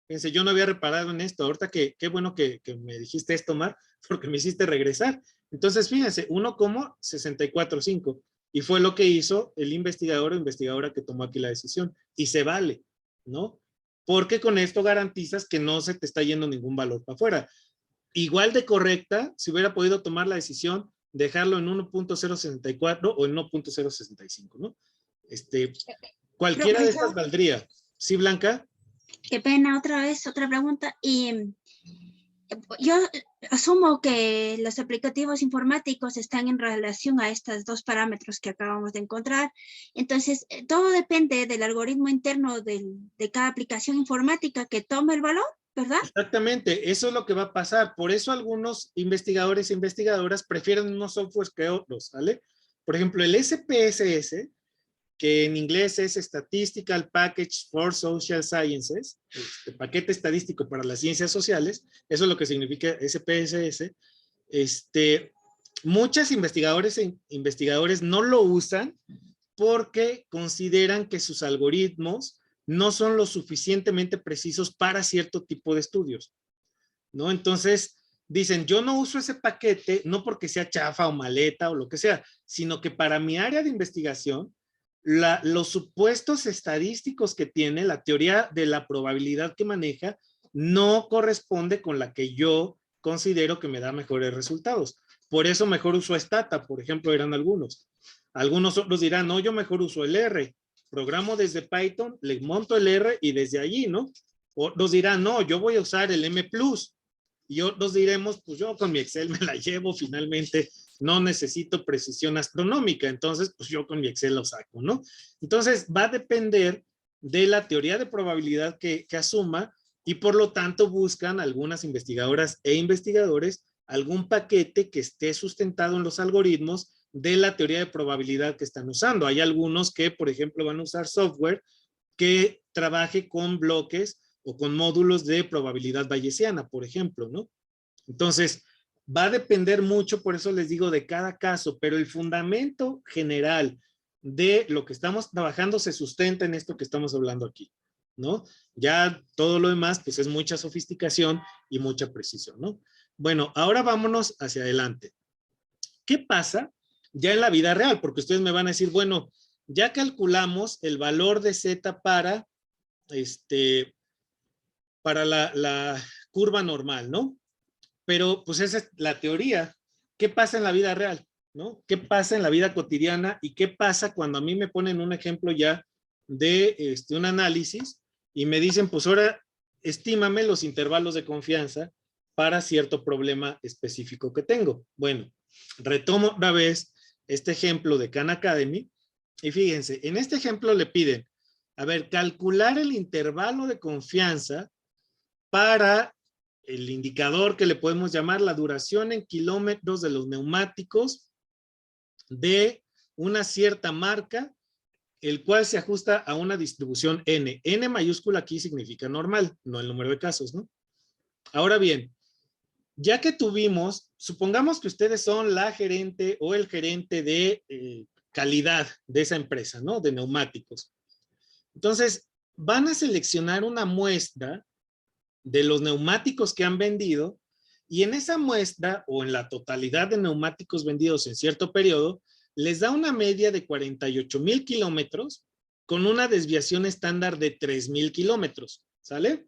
Fíjense, yo no había reparado en esto. Ahorita qué bueno que me dijiste esto, Mar, porque me hiciste regresar. Entonces, fíjense, 1,645. Y fue lo que hizo el investigador o investigadora que tomó aquí la decisión. Y se vale, ¿no? Porque con esto garantizas que no se te está yendo ningún valor para afuera. Igual de correcta, si hubiera podido tomar la decisión, dejarlo en 1.064 o en 1.065, ¿no? Cualquiera de estas valdría. ¿Sí, Blanca? Qué pena, otra vez, otra pregunta. Y yo asumo que los aplicativos informáticos están en relación a estos dos parámetros que acabamos de encontrar. Entonces, todo depende del algoritmo interno de cada aplicación informática que tome el valor, ¿verdad? Exactamente, eso es lo que va a pasar. Por eso algunos investigadores e investigadoras prefieren unos softwares que otros, ¿vale? Por ejemplo, el SPSS, que en inglés es Statistical Package for Social Sciences, paquete estadístico para las ciencias sociales, eso es lo que significa SPSS. Muchos investigadores e investigadores no lo usan porque consideran que sus algoritmos no son lo suficientemente precisos para cierto tipo de estudios, ¿no? Entonces, dicen, yo no uso ese paquete, no porque sea chafa o maleta o lo que sea, sino que para mi área de investigación, los supuestos estadísticos que tiene, la teoría de la probabilidad que maneja, no corresponde con la que yo considero que me da mejores resultados. Por eso mejor uso Stata, por ejemplo, eran algunos. Algunos otros dirán, no, yo mejor uso el R. Programo desde Python, le monto el R y desde allí, ¿no? Otros dirán, no, yo voy a usar el M+. Y otros diremos, pues yo con mi Excel me la llevo finalmente, no necesito precisión astronómica, entonces pues yo con mi Excel lo saco, ¿no? Entonces va a depender de la teoría de probabilidad que asuma y por lo tanto buscan algunas investigadoras e investigadores algún paquete que esté sustentado en los algoritmos de la teoría de probabilidad que están usando. Hay algunos que, por ejemplo, van a usar software que trabaje con bloques o con módulos de probabilidad bayesiana, por ejemplo, ¿no? Entonces, va a depender mucho, por eso les digo, de cada caso, pero el fundamento general de lo que estamos trabajando se sustenta en esto que estamos hablando aquí, ¿no? Ya todo lo demás, pues es mucha sofisticación y mucha precisión, ¿no? Bueno, ahora vámonos hacia adelante. ¿Qué pasa ya en la vida real? Porque ustedes me van a decir, bueno, ya calculamos el valor de Z para la curva normal, ¿no? Pero pues esa es la teoría. ¿Qué pasa en la vida real? ¿No? ¿Qué pasa en la vida cotidiana? ¿Y qué pasa cuando a mí me ponen un ejemplo ya de un análisis y me dicen, pues ahora estímame los intervalos de confianza para cierto problema específico que tengo? Bueno, retomo otra vez este ejemplo de Khan Academy y fíjense, en este ejemplo le piden, a ver, calcular el intervalo de confianza para el indicador que le podemos llamar la duración en kilómetros de los neumáticos de una cierta marca, el cual se ajusta a una distribución N. N mayúscula aquí significa normal, no el número de casos, ¿no? Ahora bien, ya que tuvimos, supongamos que ustedes son la gerente o el gerente de calidad de esa empresa, ¿no? De neumáticos. Entonces, van a seleccionar una muestra de los neumáticos que han vendido y en esa muestra o en la totalidad de neumáticos vendidos en cierto periodo, les da una media de 48,000 kilómetros con una desviación estándar de 3,000 kilómetros, ¿sale?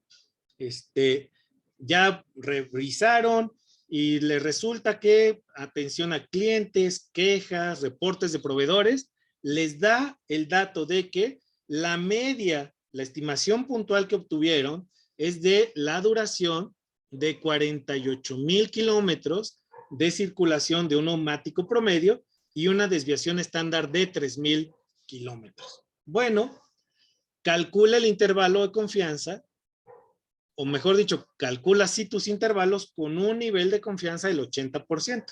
Ya revisaron y les resulta que atención a clientes, quejas, reportes de proveedores, les da el dato de que la media, la estimación puntual que obtuvieron es de la duración de 48,000 kilómetros de circulación de un neumático promedio y una desviación estándar de 3,000 kilómetros. Bueno, calcula el intervalo de confianza, o mejor dicho, calcula así tus intervalos con un nivel de confianza del 80%.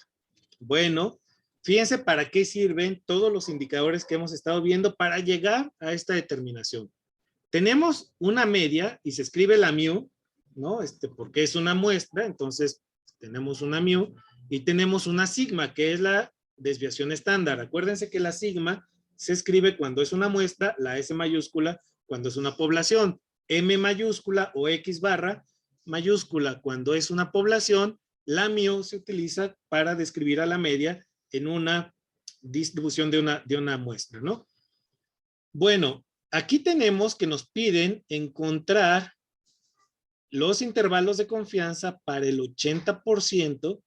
Bueno, fíjense para qué sirven todos los indicadores que hemos estado viendo para llegar a esta determinación. Tenemos una media y se escribe la mu, ¿no? Porque es una muestra, entonces tenemos una mu y tenemos una sigma, que es la desviación estándar. Acuérdense que la sigma se escribe cuando es una muestra, la S mayúscula cuando es una población, M mayúscula o X barra mayúscula cuando es una población, la mu se utiliza para describir a la media en una distribución de una muestra, ¿no? Bueno, aquí tenemos que nos piden encontrar los intervalos de confianza para el 80%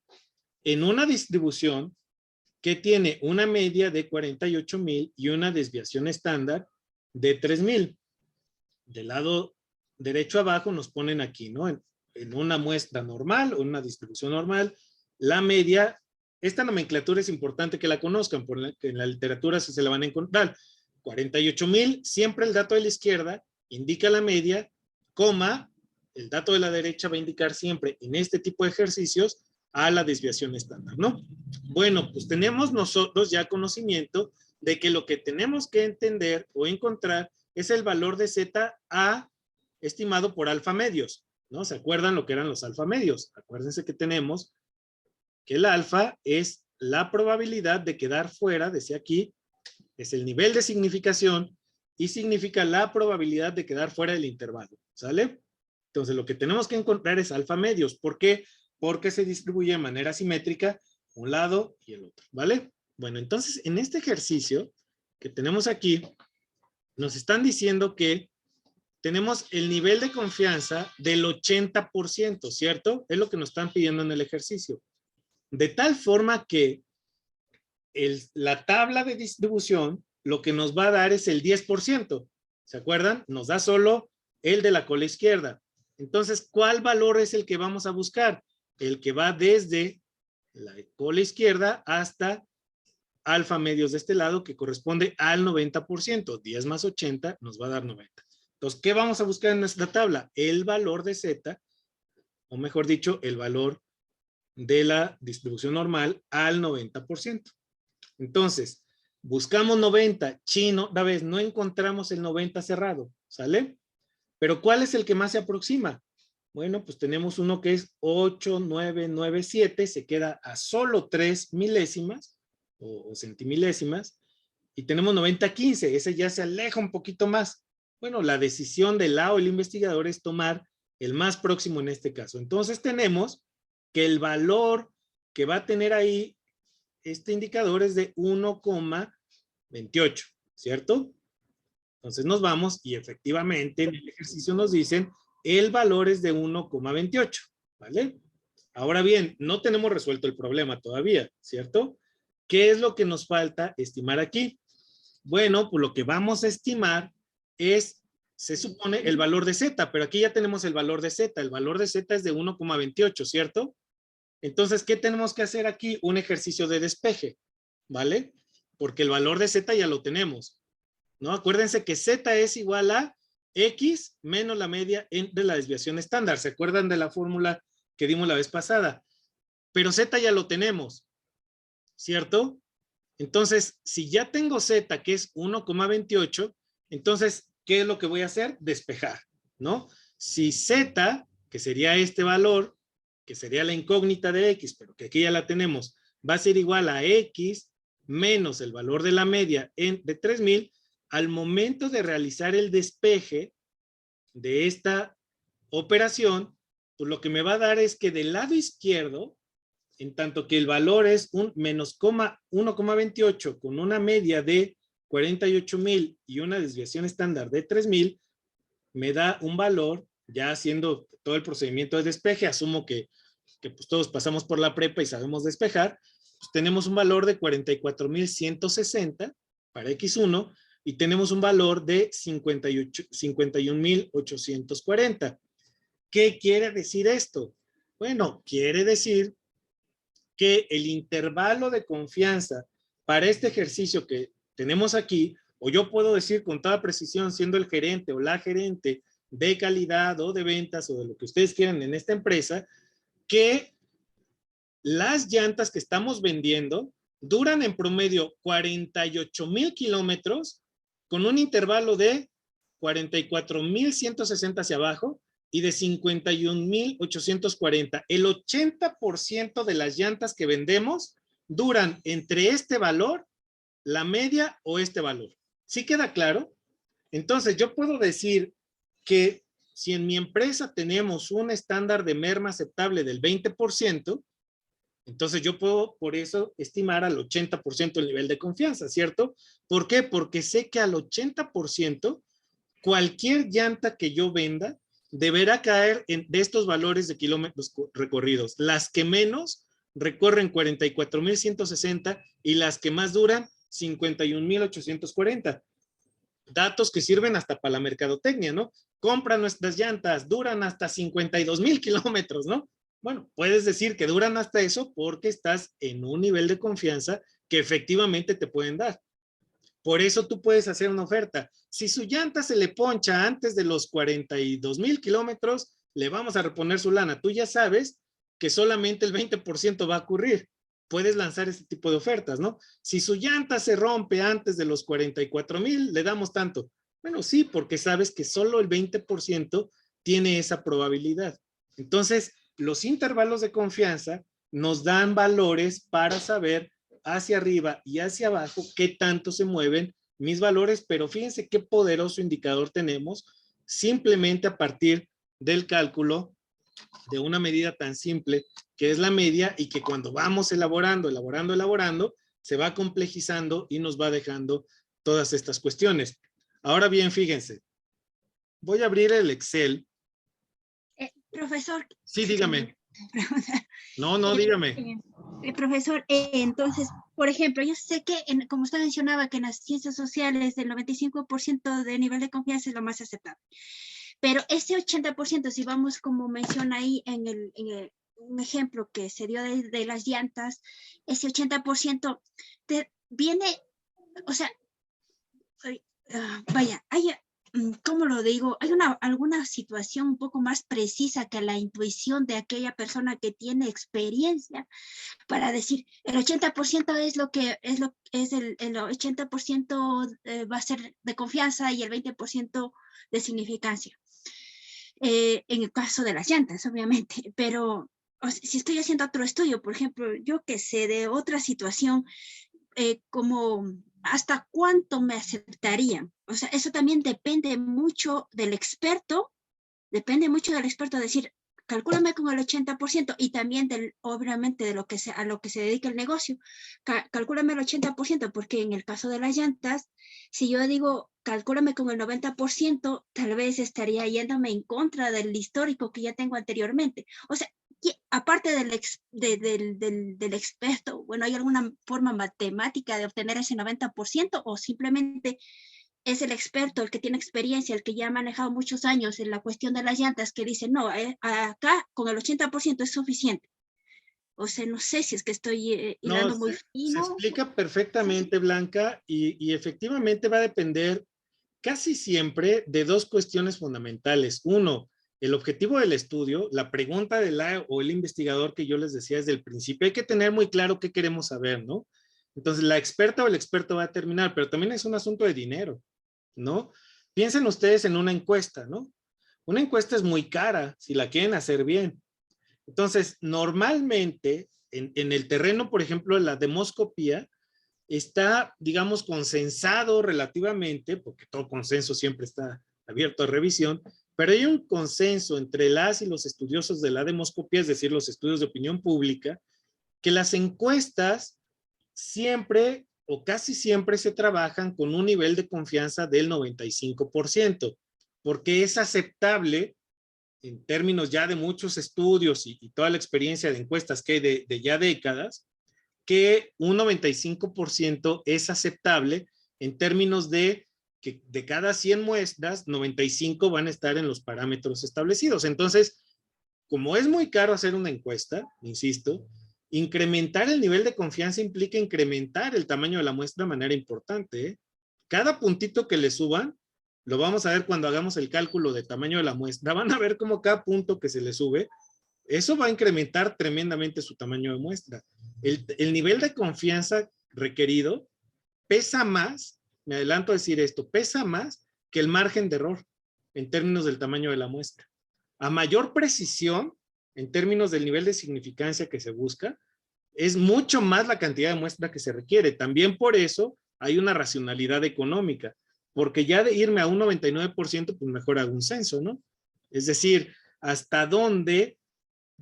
en una distribución que tiene una media de 48,000 y una desviación estándar de 3,000. Del lado derecho abajo nos ponen aquí, ¿no? En una muestra normal o una distribución normal, la media, esta nomenclatura es importante que la conozcan, porque en la literatura se la van a encontrar. 48,000, siempre el dato de la izquierda indica la media, coma, el dato de la derecha va a indicar siempre en este tipo de ejercicios a la desviación estándar, ¿no? Bueno, pues tenemos nosotros ya conocimiento de que lo que tenemos que entender o encontrar es el valor de ZA estimado por alfa medios, ¿no? ¿Se acuerdan lo que eran los alfa medios? Acuérdense que tenemos que el alfa es la probabilidad de quedar fuera, decía aquí, es el nivel de significación y significa la probabilidad de quedar fuera del intervalo, ¿sale? Entonces lo que tenemos que encontrar es alfa medios. ¿Por qué? Porque se distribuye de manera simétrica un lado y el otro, ¿vale? Bueno, entonces en este ejercicio que tenemos aquí, nos están diciendo que tenemos el nivel de confianza del 80%, ¿cierto? Es lo que nos están pidiendo en el ejercicio. De tal forma que la tabla de distribución lo que nos va a dar es el 10%. ¿Se acuerdan? Nos da solo el de la cola izquierda. Entonces, ¿cuál valor es el que vamos a buscar? El que va desde la cola izquierda hasta alfa medios de este lado, que corresponde al 90%. 10 más 80 nos va a dar 90. Entonces, ¿qué vamos a buscar en nuestra tabla? El valor de Z, o mejor dicho, el valor de la distribución normal al 90%. Entonces, buscamos 90, chino, otra vez, no encontramos el 90 cerrado, ¿sale? Pero ¿cuál es el que más se aproxima? Bueno, pues tenemos uno que es 8,997, se queda a solo 3 milésimas o centimilésimas, y tenemos 90,15, ese ya se aleja un poquito más. Bueno, la decisión del lado del investigador es tomar el más próximo en este caso. Entonces tenemos que el valor que va a tener ahí este indicador es de 1,28, ¿cierto? Entonces nos vamos y efectivamente en el ejercicio nos dicen el valor es de 1,28, ¿vale? Ahora bien, no tenemos resuelto el problema todavía, ¿cierto? ¿Qué es lo que nos falta estimar aquí? Bueno, pues lo que vamos a estimar es, se supone, el valor de Z, pero aquí ya tenemos el valor de Z. El valor de Z es de 1,28, ¿cierto? Entonces, ¿qué tenemos que hacer aquí? Un ejercicio de despeje, ¿vale? Porque el valor de Z ya lo tenemos, ¿no? Acuérdense que Z es igual a X menos la media de la desviación estándar. ¿Se acuerdan de la fórmula que dimos la vez pasada? Pero Z ya lo tenemos, ¿cierto? Entonces, si ya tengo Z, que es 1,28, entonces, ¿qué es lo que voy a hacer? Despejar, ¿no? Si Z, que sería este valor, que sería la incógnita de X, pero que aquí ya la tenemos, va a ser igual a X menos el valor de la media de 3,000, al momento de realizar el despeje de esta operación, pues lo que me va a dar es que del lado izquierdo, en tanto que el valor es un menos 1,28 con una media de 48,000 y una desviación estándar de 3,000, me da un valor, ya haciendo todo el procedimiento de despeje, asumo que pues todos pasamos por la prepa y sabemos despejar, pues tenemos un valor de 44,160 para X1 y tenemos un valor de 51,840. ¿Qué quiere decir esto? Bueno, quiere decir que el intervalo de confianza para este ejercicio que tenemos aquí, o yo puedo decir con toda precisión, siendo el gerente o la gerente de calidad o de ventas o de lo que ustedes quieran en esta empresa, que las llantas que estamos vendiendo duran en promedio 48,000 kilómetros con un intervalo de 44,160 hacia abajo y de 51,840. El 80% de las llantas que vendemos duran entre este valor, la media o este valor. ¿Sí queda claro? Entonces yo puedo decir que si en mi empresa tenemos un estándar de merma aceptable del 20%, Entonces yo puedo por eso estimar al 80% el nivel de confianza, ¿cierto? ¿Por qué? Porque sé que al 80% cualquier llanta que yo venda deberá caer de estos valores de kilómetros recorridos. Las que menos recorren 44,160 y las que más duran 51,840. Datos que sirven hasta para la mercadotecnia, ¿no? Compra nuestras llantas, duran hasta 52,000 kilómetros, ¿no? Bueno, puedes decir que duran hasta eso porque estás en un nivel de confianza que efectivamente te pueden dar. Por eso tú puedes hacer una oferta. Si su llanta se le poncha antes de los 42,000 kilómetros, le vamos a reponer su lana. Tú ya sabes que solamente el 20% va a ocurrir. Puedes lanzar ese tipo de ofertas, ¿no? Si su llanta se rompe antes de los 44,000, le damos tanto. Bueno, sí, porque sabes que solo el 20% tiene esa probabilidad. Entonces, los intervalos de confianza nos dan valores para saber hacia arriba y hacia abajo qué tanto se mueven mis valores, pero fíjense qué poderoso indicador tenemos simplemente a partir del cálculo de una medida tan simple que es la media y que cuando vamos elaborando, se va complejizando y nos va dejando todas estas cuestiones. Ahora bien, fíjense, voy a abrir el Excel. Profesor. Sí, dígame. No, dígame. Profesor, entonces, por ejemplo, yo sé que, como usted mencionaba, que en las ciencias sociales el 95% de nivel de confianza es lo más aceptable. Pero ese 80%, si vamos como menciona ahí en un ejemplo que se dio de las llantas, ese 80% viene, o sea, vaya, ¿cómo lo digo? Hay alguna situación un poco más precisa que la intuición de aquella persona que tiene experiencia para decir el 80% es lo que es el 80% va a ser de confianza y el 20% de significancia. En el caso de las llantas, obviamente, pero si estoy haciendo otro estudio, por ejemplo, yo que sé de otra situación, como hasta cuánto me aceptarían. O sea, eso también depende mucho del experto, decir, calcúlame con el 80% y también obviamente de a lo que se dedica el negocio. Calcúlame el 80% porque en el caso de las llantas, si yo digo calcúlame con el 90%, tal vez estaría yéndome en contra del histórico que ya tengo anteriormente. O sea, aparte del experto, bueno, ¿hay alguna forma matemática de obtener ese 90% o simplemente es el experto, el que tiene experiencia, el que ya ha manejado muchos años en la cuestión de las llantas, que dice, no, acá con el 80% es suficiente? O sea, no sé si es que estoy hilando muy fino. Se explica perfectamente, Blanca, y efectivamente va a depender casi siempre de dos cuestiones fundamentales. Uno, el objetivo del estudio, la pregunta de o el investigador que yo les decía desde el principio. Hay que tener muy claro qué queremos saber, ¿no? Entonces, la experta o el experto va a determinar, pero también es un asunto de dinero, ¿no? Piensen ustedes en una encuesta, ¿no? Una encuesta es muy cara si la quieren hacer bien. Entonces, normalmente, en el terreno, por ejemplo, la demoscopía, está, digamos, consensado relativamente, porque todo consenso siempre está abierto a revisión, pero hay un consenso entre las y los estudiosos de la demoscopía, es decir, los estudios de opinión pública, que las encuestas siempre o casi siempre se trabajan con un nivel de confianza del 95%, porque es aceptable en términos ya de muchos estudios y toda la experiencia de encuestas que hay de ya décadas, que un 95% es aceptable en términos de que de cada 100 muestras, 95 van a estar en los parámetros establecidos. Entonces, como es muy caro hacer una encuesta, insisto, incrementar el nivel de confianza implica incrementar el tamaño de la muestra de manera importante, ¿eh? Cada puntito que le suban, lo vamos a ver cuando hagamos el cálculo de tamaño de la muestra, van a ver cómo cada punto que se le sube, eso va a incrementar tremendamente su tamaño de muestra. El nivel de confianza requerido pesa más, me adelanto a decir esto, pesa más que el margen de error en términos del tamaño de la muestra. A mayor precisión, en términos del nivel de significancia que se busca, es mucho más la cantidad de muestra que se requiere. También por eso hay una racionalidad económica, porque ya de irme a un 99%, pues mejor hago un censo, ¿no? Es decir, hasta dónde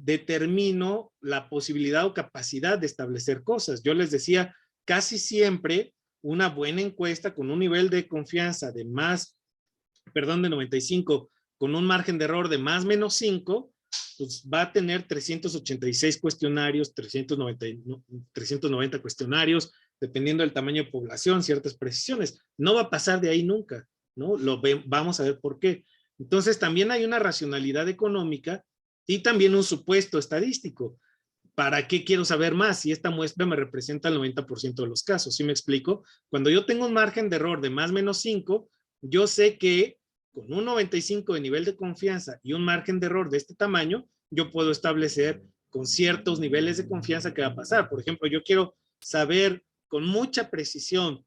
determino la posibilidad o capacidad de establecer cosas. Yo les decía, casi siempre una buena encuesta con un nivel de confianza de de 95, con un margen de error de más menos 5, pues va a tener 386 cuestionarios, 390 cuestionarios, dependiendo del tamaño de población, ciertas precisiones. No va a pasar de ahí nunca, ¿no? Vamos a ver por qué. Entonces, también hay una racionalidad económica y también un supuesto estadístico. ¿Para qué quiero saber más? Si esta muestra me representa el 90% de los casos, ¿sí me explico? Cuando yo tengo un margen de error de más menos 5, yo sé que con un 95 de nivel de confianza y un margen de error de este tamaño, yo puedo establecer con ciertos niveles de confianza qué va a pasar. Por ejemplo, yo quiero saber con mucha precisión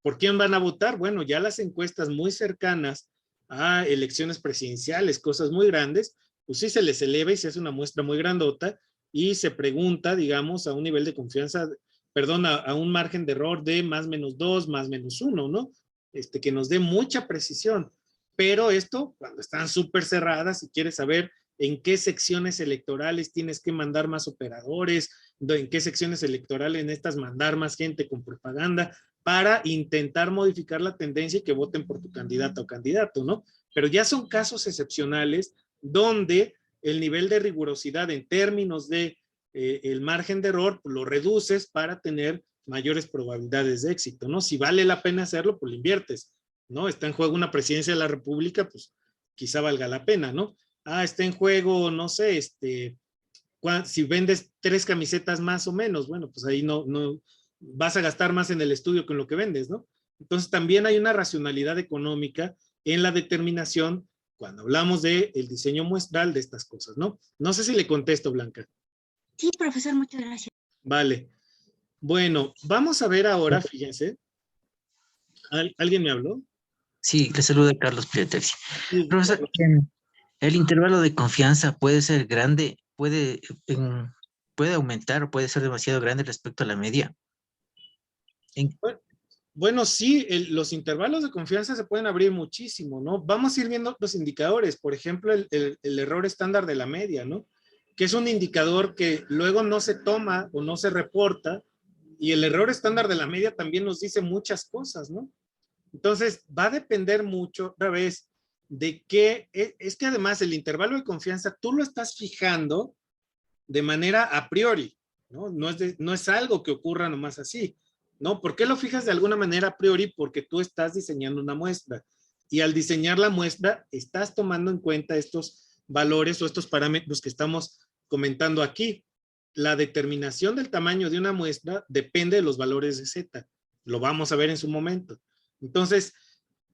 ¿por quién van a votar? Bueno, ya las encuestas muy cercanas a elecciones presidenciales, cosas muy grandes, pues sí se les eleva y se hace una muestra muy grandota y se pregunta, digamos, a un nivel de confianza, perdón, a un margen de error de más menos 2, más menos 1, ¿no? Que nos dé mucha precisión. Pero esto, cuando están súper cerradas, si quieres saber en qué secciones electorales tienes que mandar más operadores, en qué secciones electorales necesitas mandar más gente con propaganda, para intentar modificar la tendencia y que voten por tu candidata o candidato, ¿no? Pero ya son casos excepcionales donde el nivel de rigurosidad en términos de el margen de error lo reduces para tener mayores probabilidades de éxito, ¿no? Si vale la pena hacerlo, pues lo inviertes, ¿no? Está en juego una presidencia de la República, pues quizá valga la pena, ¿no? Está en juego, no sé, si vendes 3 camisetas más o menos, bueno, pues ahí no vas a gastar más en el estudio que en lo que vendes, ¿no? Entonces también hay una racionalidad económica en la determinación cuando hablamos del diseño muestral de estas cosas, ¿no? No sé si le contesto, Blanca. Sí, profesor, muchas gracias. Vale. Bueno, vamos a ver ahora, fíjense. ¿Alguien me habló? Sí, le saluda Carlos Pietexi. Sí, Profesor, el intervalo de confianza puede ser grande, puede aumentar o puede ser demasiado grande respecto a la media. Bueno, sí, los intervalos de confianza se pueden abrir muchísimo, ¿no? Vamos a ir viendo los indicadores, por ejemplo, el error estándar de la media, ¿no? Que es un indicador que luego no se toma o no se reporta, y el error estándar de la media también nos dice muchas cosas, ¿no? Entonces, va a depender mucho, otra vez, de qué, es que además el intervalo de confianza tú lo estás fijando de manera a priori, ¿no? No es algo que ocurra nomás así, ¿no? ¿Por qué lo fijas de alguna manera a priori? Porque tú estás diseñando una muestra y al diseñar la muestra estás tomando en cuenta estos valores o estos parámetros que estamos comentando aquí. La determinación del tamaño de una muestra depende de los valores de Z. Lo vamos a ver en su momento. Entonces,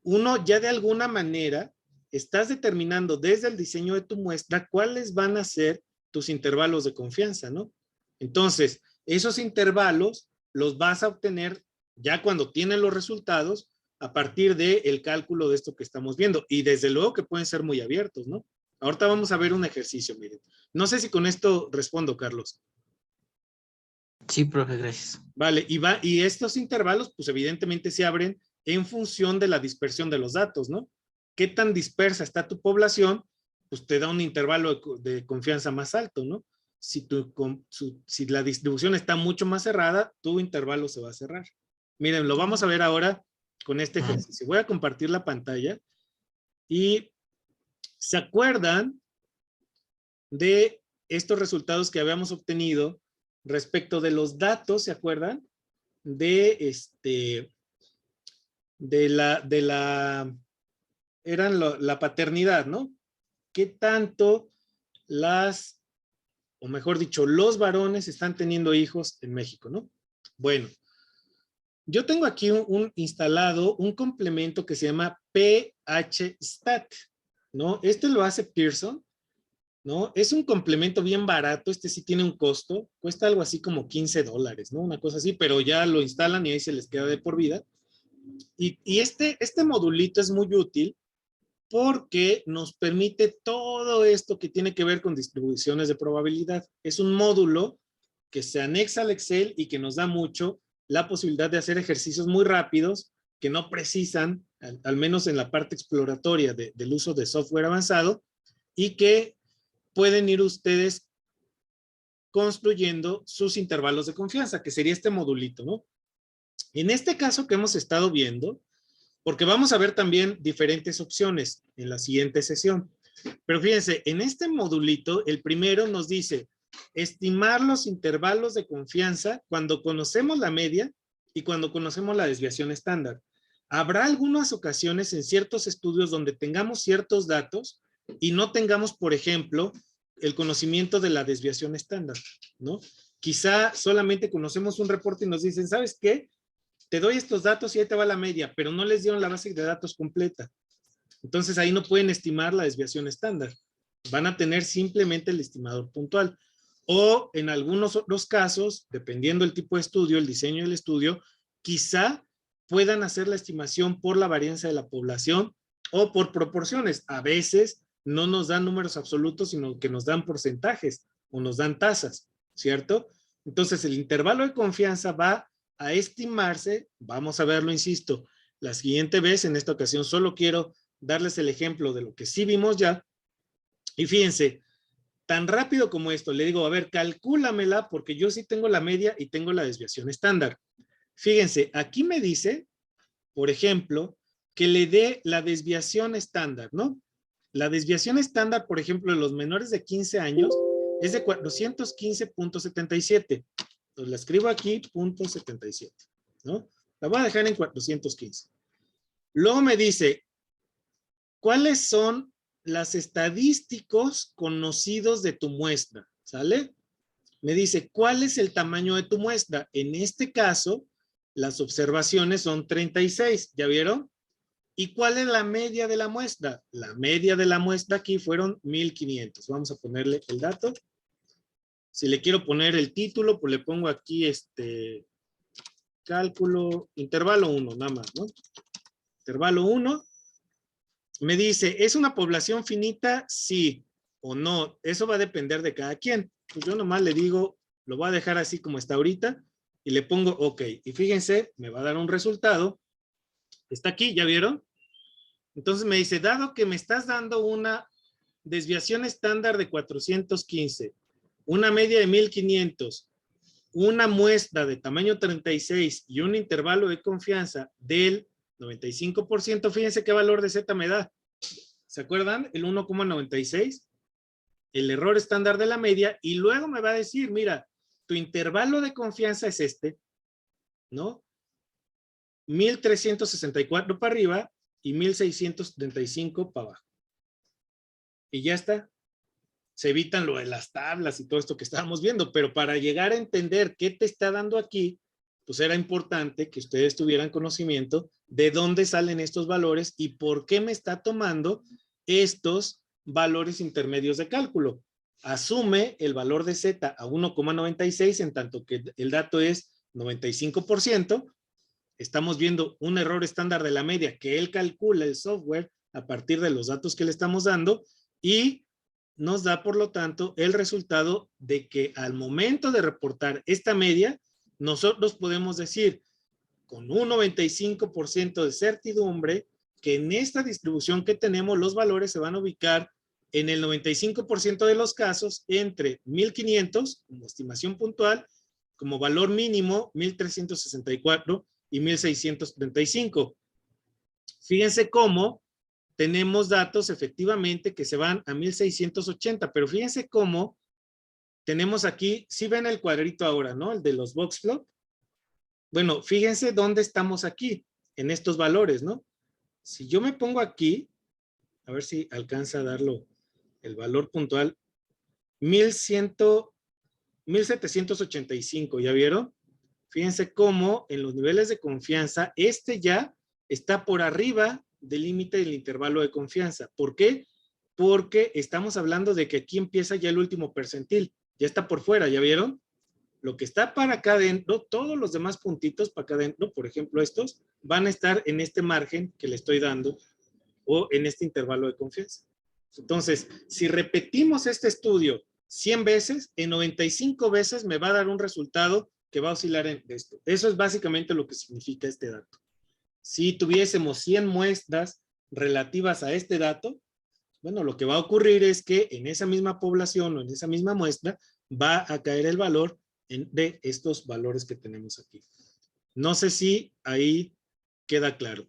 uno ya de alguna manera estás determinando desde el diseño de tu muestra cuáles van a ser tus intervalos de confianza, ¿no? Entonces, esos intervalos los vas a obtener ya cuando tienen los resultados a partir del cálculo de esto que estamos viendo. Y desde luego que pueden ser muy abiertos, ¿no? Ahorita vamos a ver un ejercicio, miren. No sé si con esto respondo, Carlos. Sí, profe, gracias. Vale, y estos intervalos, pues evidentemente se abren en función de la dispersión de los datos, ¿no? ¿Qué tan dispersa está tu población? Pues te da un intervalo de confianza más alto, ¿no? Si la distribución está mucho más cerrada, tu intervalo se va a cerrar. Miren, lo vamos a ver ahora con este ejercicio. Voy a compartir la pantalla y ¿se acuerdan de estos resultados que habíamos obtenido respecto de los datos? ¿Se acuerdan? La paternidad, ¿no? ¿Qué tanto o mejor dicho, los varones están teniendo hijos en México, ¿no? Bueno, yo tengo aquí instalado un complemento que se llama PHStat, ¿no? Este lo hace Pearson, ¿no? Es un complemento bien barato, sí tiene un costo, cuesta algo así como $15, ¿no? Una cosa así, pero ya lo instalan y ahí se les queda de por vida. Y este modulito es muy útil porque nos permite todo esto que tiene que ver con distribuciones de probabilidad. Es un módulo que se anexa al Excel y que nos da mucho la posibilidad de hacer ejercicios muy rápidos que no precisan, al menos en la parte exploratoria del uso de software avanzado, y que pueden ir ustedes construyendo sus intervalos de confianza, que sería este modulito, ¿no? En este caso que hemos estado viendo, porque vamos a ver también diferentes opciones en la siguiente sesión. Pero fíjense, en este modulito, el primero nos dice estimar los intervalos de confianza cuando conocemos la media y cuando conocemos la desviación estándar. Habrá algunas ocasiones en ciertos estudios donde tengamos ciertos datos y no tengamos, por ejemplo, el conocimiento de la desviación estándar, ¿no? Quizá solamente conocemos un reporte y nos dicen, ¿sabes qué? Te doy estos datos y ahí te va la media, pero no les dieron la base de datos completa. Entonces ahí no pueden estimar la desviación estándar. Van a tener simplemente el estimador puntual. O en algunos otros casos, dependiendo del tipo de estudio, el diseño del estudio, quizá puedan hacer la estimación por la varianza de la población o por proporciones. A veces no nos dan números absolutos, sino que nos dan porcentajes o nos dan tasas, ¿cierto? Entonces el intervalo de confianza va a estimarse, vamos a verlo, insisto, la siguiente vez. En esta ocasión solo quiero darles el ejemplo de lo que sí vimos ya. Y fíjense, tan rápido como esto, le digo, a ver, calcúlamela, porque yo sí tengo la media y tengo la desviación estándar. Fíjense, aquí me dice, por ejemplo, que le dé la desviación estándar, ¿no? La desviación estándar, por ejemplo, de los menores de 15 años es de 415.77. Entonces la escribo aquí, .77, ¿no? La voy a dejar en 415. Luego me dice, ¿cuáles son las estadísticos conocidos de tu muestra? ¿Sale? Me dice, ¿cuál es el tamaño de tu muestra? En este caso, las observaciones son 36, ¿ya vieron? ¿Y cuál es la media de la muestra? La media de la muestra aquí fueron 1500. Vamos a ponerle el dato. Si le quiero poner el título, pues le pongo aquí cálculo, intervalo 1, nada más, ¿no? Intervalo 1. Me dice, ¿es una población finita? Sí o no. Eso va a depender de cada quien. Pues yo nomás le digo, lo voy a dejar así como está ahorita y le pongo OK. Y fíjense, me va a dar un resultado. Está aquí, ¿ya vieron? Entonces me dice, dado que me estás dando una desviación estándar de 415, una media de 1500, una muestra de tamaño 36 y un intervalo de confianza del 95%, fíjense qué valor de Z me da. ¿Se acuerdan? El 1,96. El error estándar de la media, y luego me va a decir, mira, tu intervalo de confianza es este, ¿no? 1364 para arriba y 1635 para abajo. Y ya está. Se evitan lo de las tablas y todo esto que estábamos viendo, pero para llegar a entender qué te está dando aquí, pues era importante que ustedes tuvieran conocimiento de dónde salen estos valores y por qué me está tomando estos valores intermedios de cálculo. Asume el valor de Z a 1,96, en tanto que el dato es 95%. Estamos viendo un error estándar de la media que él calcula el software a partir de los datos que le estamos dando y nos da, por lo tanto, el resultado de que al momento de reportar esta media, nosotros podemos decir con un 95% de certidumbre que en esta distribución que tenemos los valores se van a ubicar en el 95% de los casos entre 1500 como estimación puntual, como valor mínimo 1364 y 1635. Fíjense cómo tenemos datos efectivamente que se van a 1680, pero fíjense cómo tenemos aquí, si ven el cuadrito ahora, ¿no? El de los box plot. Bueno, fíjense dónde estamos aquí, en estos valores, ¿no? Si yo me pongo aquí, a ver si alcanza a darlo, el valor puntual, 1785, ¿ya vieron? Fíjense cómo en los niveles de confianza, ya está por arriba del límite del intervalo de confianza. ¿Por qué? Porque estamos hablando de que aquí empieza ya el último percentil. Ya está por fuera, ¿ya vieron? Lo que está para acá adentro, todos los demás puntitos para acá adentro, por ejemplo estos, van a estar en este margen que le estoy dando o en este intervalo de confianza. Entonces, si repetimos este estudio 100 veces, en 95 veces me va a dar un resultado que va a oscilar en esto. Eso es básicamente lo que significa este dato. Si tuviésemos 100 muestras relativas a este dato, Bueno, lo que va a ocurrir es que en esa misma población o en esa misma muestra va a caer el valor de estos valores que tenemos aquí. No sé si ahí queda claro.